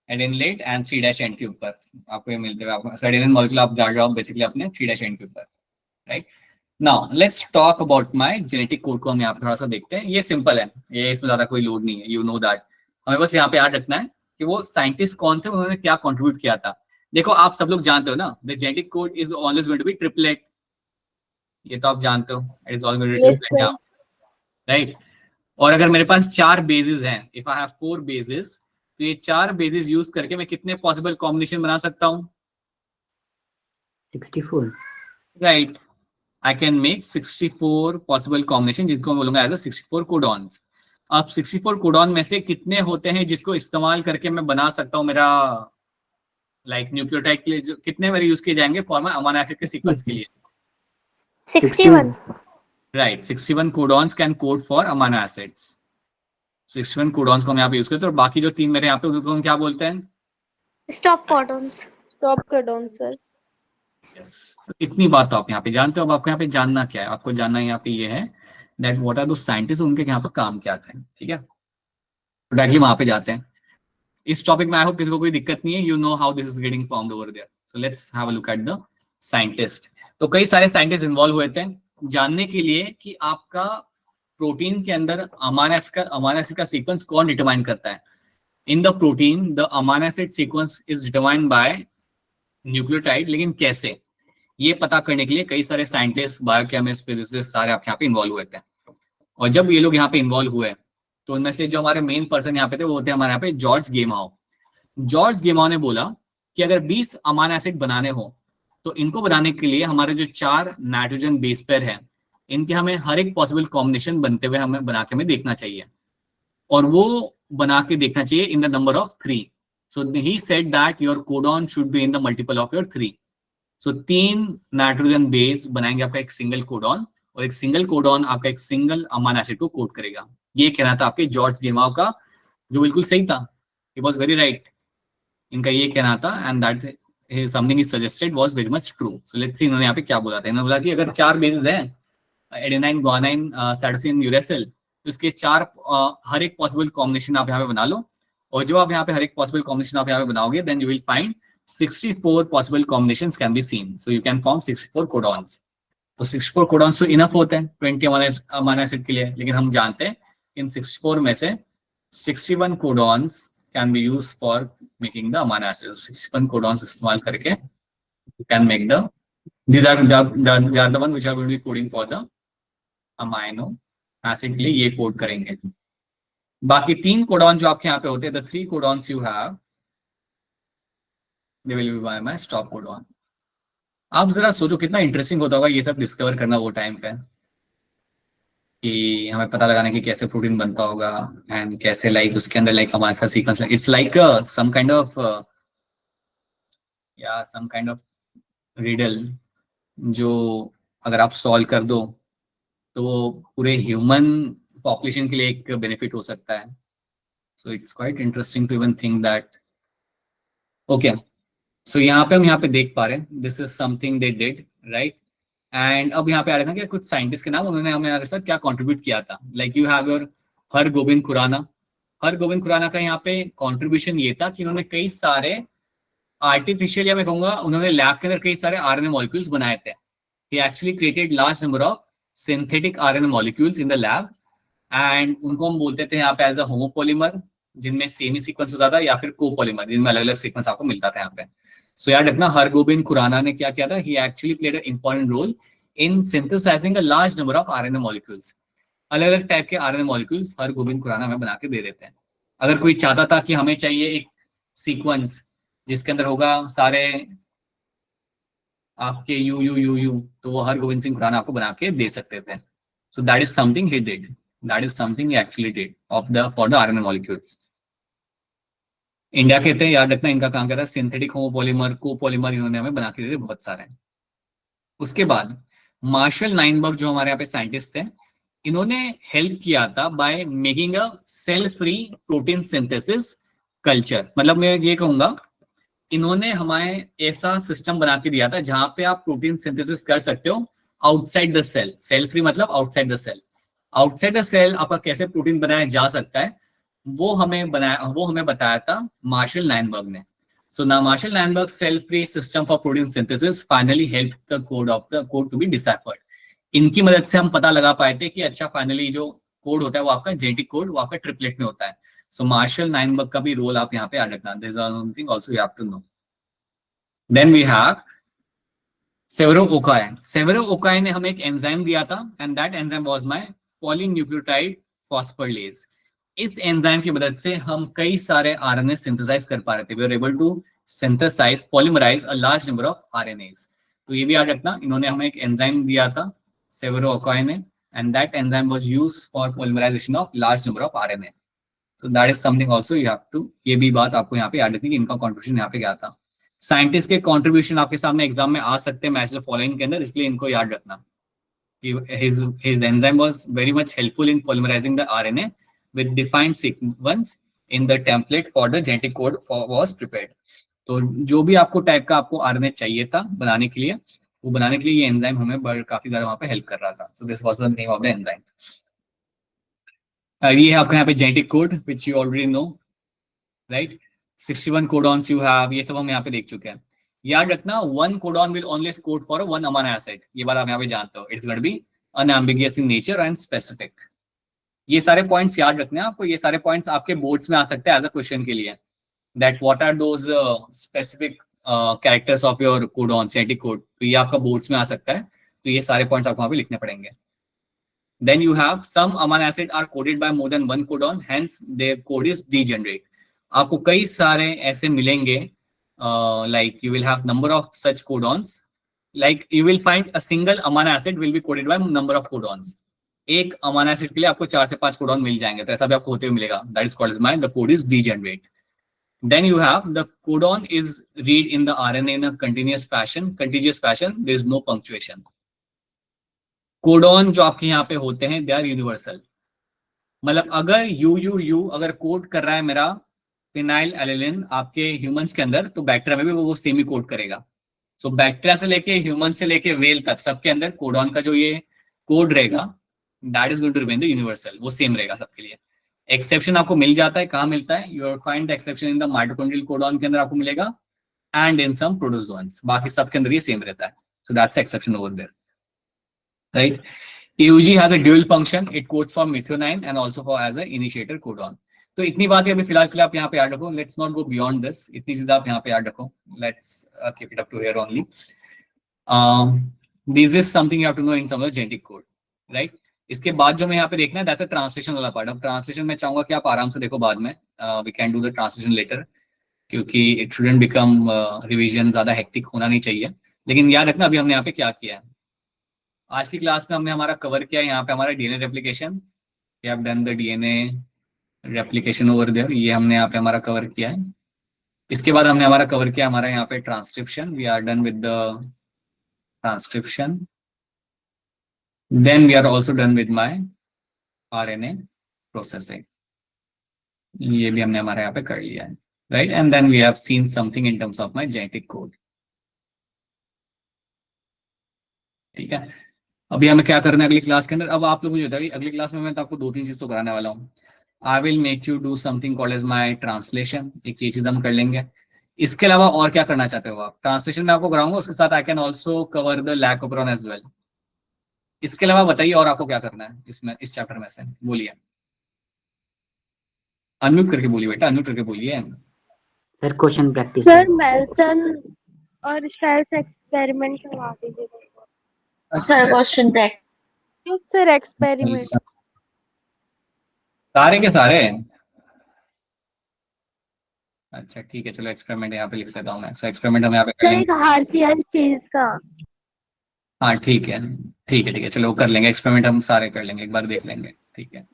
Add inlet end 3' end के ऊपर आपको ये मिलते हुए, आपको एडेनिन मॉलिक्यूल आप डाल रहे हो बेसिकली अपने 3' एंड के ऊपर, right. Now let's talk about my genetic code को हम यहाँ पे थोड़ा सा देखते हैं। ये सिंपल है, ये इसमें ज्यादा कोई लोड नहीं है, यू नो दैट। हमें बस यहाँ पे याद रखना है कि वो साइंटिस्ट कौन थे, उन्होंने क्या कंट्रीब्यूट किया था। देखो आप सब लोग जानते हो ना, the genetic code is always going to be triplet, ये तो आप जानते हो, it is always going to be triplet, right. और अगर मेरे पास 4 बेसिस हैं, इफ आई हैव 4 बेसिस, तो ये 4 बेसिस यूज करके मैं कितने पॉसिबल कॉम्बिनेशन बना सकता हूँ? 64। Right, I can make 64 possible combination, जिसको मैं बोलूंगा एज अ 64 कोडॉन्स। अब 64 कोडॉन में से कितने होते हैं जिसको इस्तेमाल करके मैं बना सकता हूँ मेरा लाइक न्यूक्लियोटाइड के लिए, जो कितने मेरे यूज किए जाएंगे फॉर माय अमीनो एसिड के सीक्वेंस के लिए? 61। Right, 61 codons can code for amino acids. 61 codons को हम यहाँ पे यूज करते हैं, और बाकी जो 3 मेरे यहाँ पे उनको हम क्या बोलते हैं? Stop codons. Stop codon sir. Yes. तो इतनी बात तो आप यहाँ पे जानते हो। अब आपको यहाँ पे जानना क्या है? आपको जानना यहाँ पे ये है दैट व्हाट आर दो साइंटिस्ट, उनके यहाँ पे काम क्या था, ठीक है। तो डायरेक्टली वहां पे जाते हैं। इस टॉपिक में आई होप किसी को कोई दिक्कत नहीं है, you know how this is getting formed over there. So let's have a look at the scientist. तो कई सारे साइंटिस्ट इन्वॉल्व हुए थे जानने के लिए कि आपका प्रोटीन के अंदर अमीनो एसिड का सीक्वेंस कौन डिटरमाइन करता है। In the protein the amino acid sequence is determined by nucleotide, लेकिन कैसे, ये पता करने के लिए कई सारे साइंटिस्ट, बायोकेमिस्ट, फिजिसिस्ट सारे आप यहाँ पे इन्वॉल्व हुए थे। और जब ये लोग यहाँ पे इन्वॉल्व हुए तो उनमें से जो हमारे मेन पर्सन यहाँ पे थे वो थे हमारे यहाँ पे जॉर्ज गेमाओ। जॉर्ज गेमाओ ने बोला कि अगर 20 अमीनो एसिड बनाने हो तो इनको बनाने के लिए हमारे जो 4 नाइट्रोजन बेस पेयर है, इनके हमें हर एक पॉसिबल कॉम्बिनेशन बनते हुए हमें बना के हमें देखना चाहिए, और वो बना के देखना चाहिए in the number of 3। So he said that your codon should be in the multiple of your 3। So 3 nitrogen base बनाएंगे आपका एक सिंगल कोडॉन, और एक सिंगल कोडॉन आपका एक सिंगल अमीनो एसिड को कोड करेगा। ये कहना था आपके जॉर्ज गेमाओ का, जो बिल्कुल सही था, इट वाज वेरी राइट। इनका ये कहना था and that something is suggested was very much true. So let's see इन्होंने यहाँ पे क्या बोला था। इन्होंने बोला कि अगर 4 बेसेस हैं, एडेनाइन, गुआनाइन, साइटोसिन, यूरेसिल, तो इसके 4 हर एक पॉसिबल कॉम्बिनेशन आप यहाँ पे बना लो, और जो आप यहाँ पे हर एक पॉसिबल कॉम्बिनेशन आप यहाँ पे बनाओगे, then you will find 64 possible combinations can be seen. So you can form 64 codons. तो 64 codons तो इनफ होते हैं 20 अमीनो एसिड के लिए, लेकिन हम जानते हैं इन 64 में से 61 codons can be used for making the amino acids. 61 codons इस्तेमाल करके you can make the these are the one which are going to be coding for the amino acid के लिए ये कोड करेंगे। बाकी 3 codon जो आपके यहाँ पे होते हैं, the 3 codons you have, they will be by my stop codon. आप जरा सोचो कितना इंटरेस्टिंग होता होगा ये सब डिस्कवर करना वो टाइम पे, कि हमें पता लगाना कि कैसे प्रोटीन बनता होगा एंड कैसे लाइक उसके अंदर लाइक हमारा sequence, it's like some kind of riddle, जो अगर आप सॉल्व कर दो तो वो पूरे ह्यूमन पॉपुलेशन के लिए एक बेनिफिट हो सकता है। So it's quite interesting to even think that. Okay, so यहाँ पे देख पा रहे हैं this is something they did, right. And अब यहाँ पे आ रहे थे कि कुछ साइंटिस्ट के नाम, उन्होंने हमारे साथ क्या कंट्रीब्यूट किया था। Like you have your Hargobind Khorana. Hargobind Khorana का यहाँ पे कंट्रीब्यूशन ये था कि उन्होंने कई सारे आर्टिफिशियल, या मैं कहूंगा उन्होंने लैब के अंदर कई सारे आरएनए मॉलिक्यूल्स बनाए थे। He actually created large number of synthetic RNA molecules in the lab, and उनको हम बोलते थे यहाँ पे एज अ होमोपॉलीमर, जिनमें सेम ही सीक्वेंस होता था, या फिर कोपॉलीमर जिनमें अलग अलग सीक्वेंस आपको मिलता था यहाँ पे। सो याद रखना हरगोबिंद खुराना ने क्या किया था, he actually played a important role in synthesizing a large number of RNA molecules. अलग अलग टाइप के आरएनए मॉलिक्यूल्स हरगोबिंद खुराना हमें बना के दे देते हैं। अगर कोई चाहता था कि हमें चाहिए एक सीक्वेंस जिसके अंदर होगा सारे आपके यू यू यू यू, तो वो हरगोबिंद सिंह खुराना आपको बना के दे सकते थे। सो that is something he did, that is something he actually did for the RNA molecules. India कहते हैं, याद रखना इनका काम क्या था, सिंथेटिक होमोपॉलीमर कोपॉलीमर इन्होंने हमें बना के दिए बहुत सारे। उसके बाद मार्शल नाइनबर्ग जो हमारे यहाँ पे साइंटिस्ट थे, इन्होंने हेल्प किया था by making a cell free protein synthesis culture. मतलब मैं ये कहूंगा, इन्होंने हमारे ऐसा सिस्टम बना के दिया था जहां पे आप प्रोटीन सिंथेसिस कर सकते हो outside the cell. Cell free मतलब outside the cell. Outside the cell आपका कैसे प्रोटीन बनाया जा सकता है, वो हमें बताया था मार्शल नाइनबर्ग ने। सो ना Marshall Nirenberg cell free system for protein synthesis finally help the code to be deciphered. इनकी मदद से हम पता लगा पाए थे कि अच्छा फाइनली जो कोड होता है वो आपका जेनेटिक कोड वो आपका ट्रिपलेट में होता है। सो मार्शल नाइनबर्ग का भी रोल आप यहाँ पे याद रखना, this is something also you have to know. Then we have Severo Ochoa. Severo Ochoa ने हमें एक एंजाइम दिया था and that enzyme was my polynucleotide phosphorylase. इस एंजाइम की मदद से हम कई सारे आरएनए सिंथेसाइज कर पा रहे थे। We are able to synthesize polymerize a large number of RNAs. तो ये भी याद रखना, इन्होंने हमें एक एंजाइम दिया था सेवेरो ओकाई ने and that enzyme was used for polymerization of large number of RNA. तो that is something also you have to, ये भी बात आपको यहाँ पे याद रखनी कि इनका कंट्रीब्यूशन यहाँ पे क्या था। साइंटिस्ट के कंट्रीब्यूशन आपके सामने एग्जाम में आ सकते हैं मैच द फॉलोइंग के अंदर, इसलिए इनको याद रखना कि his enzyme was very much helpful in polymerizing the RNA with defined sequence in the template for the genetic code was prepared। तो जो भी आपको टाइप का आपको आरएनए चाहिए था बनाने के लिए, वो बनाने के लिए ये एंजाइम हमें काफी ज्यादा वहां पे हेल्प कर रहा था। So this was the name of the enzyme. ये है आपका यहाँ पे genetic code which you already know, right. 61 codons you have, ये सब हम यहाँ पे देख चुके हैं। याद रखना, one codon will only code for one amino acid, ये बात आप यहाँ पे जानते हो। It's going to be unambiguous in nature and specific. ये सारे पॉइंट्स याद रखने हैं आपको, ये सारे पॉइंट्स आपके बोर्ड्स में आ सकते हैं एज अ क्वेश्चन के लिए, that what are those specific characters of your codon genetic code. तो ये आपका बोर्ड्स में आ सकता है, तो ये सारे पॉइंट्स आपको वहां पे लिखने पड़ेंगे। Then you have some amino acid are coded by more than one codon, hence their code is degenerate। आपको कई सारे ऐसे मिलेंगे, like you will have number of such codons, like you will find a single amino acid will be coded by number of codons। एक amino acid के लिए आपको 4 से 5 कोडॉन मिल जाएंगे, तो ऐसा भी आपको होते हुए मिलेगा। That is called as my the code is degenerate। Then you have the codon is read in the RNA in a contiguous fashion, there is no punctuation। Codon जो आपके यहाँ पे होते हैं दे आर यूनिवर्सल, मतलब अगर you अगर code कर रहा है मेरा फिनाइल एलिलिन आपके ह्यूमंस के अंदर, तो बैक्टीरिया में भी वो सेम ही कोड करेगा। सो बैक्टीरिया से लेके ह्यूमन से लेके वेल तक सबके अंदर कोडॉन का जो ये कोड रहेगा that is going to remain the universal, वो सेम रहेगा सबके लिए। एक्सेप्शन आपको मिल जाता है, कहाँ मिलता है, you will find the exception in the mitochondrial codon के अंदर आपको मिलेगा एंड इन सम प्रोटोजोन्स, बाकी सबके अंदर ये सेम रहता है। So that's exception over there, right। AUG has a dual function, it codes for methionine and also for as a initiator codon। तो इतनी बात है अभी फिलहाल आप यहाँ पे याद रखो, let's not go beyond this, इतनी चीज आप यहाँ पे याद रखो, let's keep it up to here only. This is something you have to know in terms of genetic code, right. इसके बाद जो मैं यहाँ पे देखना है दैट्स अ ट्रांसलेशन वाला पार्ट। अब ट्रांसलेशन मैं चाहूंगा कि आप आराम से देखो, बाद में we can do the translation later, क्योंकि इट शुडंट बिकम रिविजन, ज्यादा हेक्टिक होना नहीं चाहिए। लेकिन याद रखना अभी हमने यहाँ पे क्या किया है। आज की क्लास में हमने हमारा कवर किया यहाँ पे हमारा DNA replication, we have done the DNA replication over there, ये हमने यहाँ पे हमारा कवर किया है। इसके बाद हमने हमारा कवर किया हमारा यहाँ पे transcription, we are done with the transcription. Then we are also done with my RNA processing, ये भी हमने हमारे यहाँ पे कर लिया है, right. And then we have seen something in terms of my genetic code, ठीक है। अभी हमें क्या करना है अगली क्लास के अंदर, अब आप लोग मुझे बताइए अगली क्लास में मैं तो आपको 2-3 चीज तो कराने वाला हूँ। I will make you do something called as my translation, एक ये चीज हम कर लेंगे। इसके अलावा और क्या करना चाहते हो आप? ट्रांसलेशन में आपको कराऊंगा, उसके साथ I can also cover the lac operon as well. इसके अलावा बताइए और आपको क्या करना है इसमें, इस चैप्टर में से बोलिए, अनम्यूट करके बोलिए बेटा, अनम्यूट करके बोलिए। सर क्वेश्चन प्रैक्टिस सर मेल्टन और स्टाइल्स एक्सपेरिमेंट करवा दीजिए। Sir question practice. Sir experiment. सारे के सारे, अच्छा ठीक है, चलो एक्सपेरिमेंट यहाँ पे लिख देता हूँ मैं। सो एक्सपेरिमेंट हम यहाँ पे कर सर लेंगे। एक हार्सियन चीज का। हाँ ठीक है ठीक है ठीक है, चलो कर लेंगे एक्सपेरिमेंट, हम सारे कर लेंगे, एक बार देख लेंगे, ठीक है।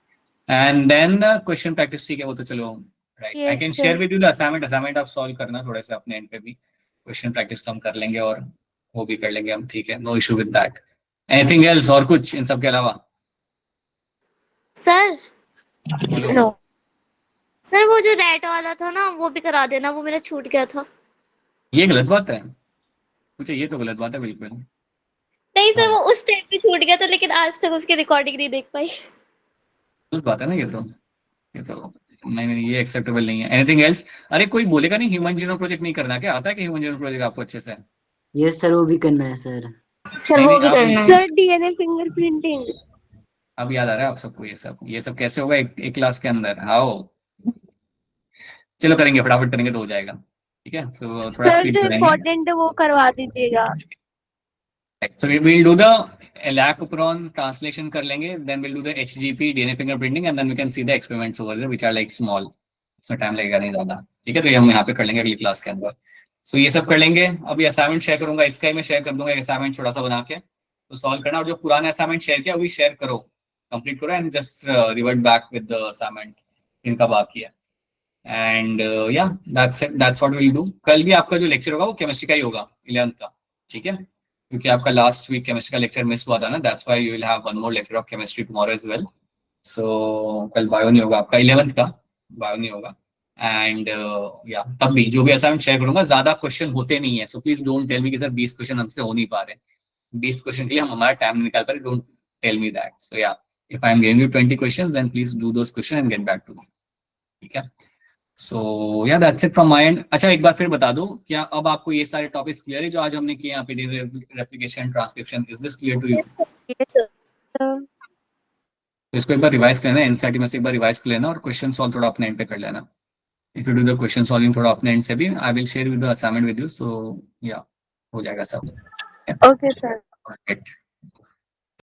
एंड देन क्वेश्चन प्रैक्टिस, ठीक है वो तो चलो right, Yes, I can sir. Share with you the assignment आप सॉल्व करना थोड़े से अपने एंड पे भी, क्वेश्चन प्रैक्टिस तो हम कर लेंगे और वो भी कर लेंगे हम, ठीक है, no issue with that. Anything else, और कुछ इन सब के अलावा? सर बोलो। No. सर वो जो रेट वाला था ना वो भी करा देना, वो मेरा छूट गया था। ये गलत बात है, मुझे ये तो गलत बात है बिल्कुल। नहीं सर, वो उस टाइम पे छूट गया था, लेकिन आज तक उसकी रिकॉर्डिंग नहीं देख पाई। गलत बात है ना ये तो नहीं, ये एक्सेप्टेबल नहीं है। Anything else? अरे कोई बोलेगा नहीं ह्यूमन जीनोम प्रोजेक्ट नहीं करना क्या? आता है कि ह्यूमन जीनोम प्रोजेक्ट आपको अच्छे से? यस सर, वो भी करना है सर। सर नहीं, वो नहीं, भी आप- करना है। Sir, DNA fingerprinting. अब याद आ रहा है आप सबको ये सब कैसे होगा एक क्लास के अंदर? आओ, चलो करेंगे, फटाफट करेंगे तो हो जाएगा, ठीक है। सो थोड़ा Sir, स्पीड जो करेंगे। important है वो करवा दीजिएगा. So we will do the Lacuperon translation कर लेंगे, then we'll do the HGP DNA fingerprinting and then we can see the experiments over there which are like small. इसमें टाइम लगेगा नहीं ज्यादा, ठीक है। तो ये हम यहाँ पे कर लेंगे अगली क्लास के अंदर। सो ये सब कर लेंगे। अभी असाइनमेंट शेयर करूंगा, इसका ही मैं शेयर कर दूंगा एक असाइनमेंट छोटा सा बना के, तो सॉल्व करना। और जो पुराना असाइनमेंट शेयर किया वो भी शेयर करो, कंप्लीट करो and just revert back with the assignment इनका बाकी है। एंड या दैट्स व्हाट विल डू। कल भी आपका जो लेक्चर होगा वो केमिस्ट्री का ही होगा 11th का, ठीक है, क्योंकि आपका लास्ट वीक केमिस्ट्री का लेक्चर मिस हुआ था ना, that's why you will have one more lecture of chemistry tomorrow as well. So कल बायो नहीं होगा आपका, 11th का बायो नहीं होगा। एंड या तब भी जो भी असाइनमेंट शेयर करूंगा, ज्यादा क्वेश्चन होते नहीं है, so please don't tell me कि सर 20 क्वेश्चन हमसे हो नहीं पा रहे। 20 क्वेश्चन के लिए हम हमारा टाइम निकाल पा रहे, don't tell me that. So yeah if I am giving you 20 questions then please do those question and get back to me, ठीक है। So yeah that's it from my end. अच्छा एक बार फिर बता दो, क्या अब आपको ये सारे टॉपिक्स क्लियर है जो आज हमने किए यहाँ पे, replication, transcription, is this clear to you? तो इसको एक बार रिवाइज कर लेना, एनसीईआरटी में से एक बार रिवाइज कर लेना और क्वेश्चन सॉल्व थोड़ा अपने एंड पे कर लेना। If you do the question solving थोड़ा अपने एंड से भी, I will share with the assignment with you. So या हो जाएगा सब। Okay, sir. Right.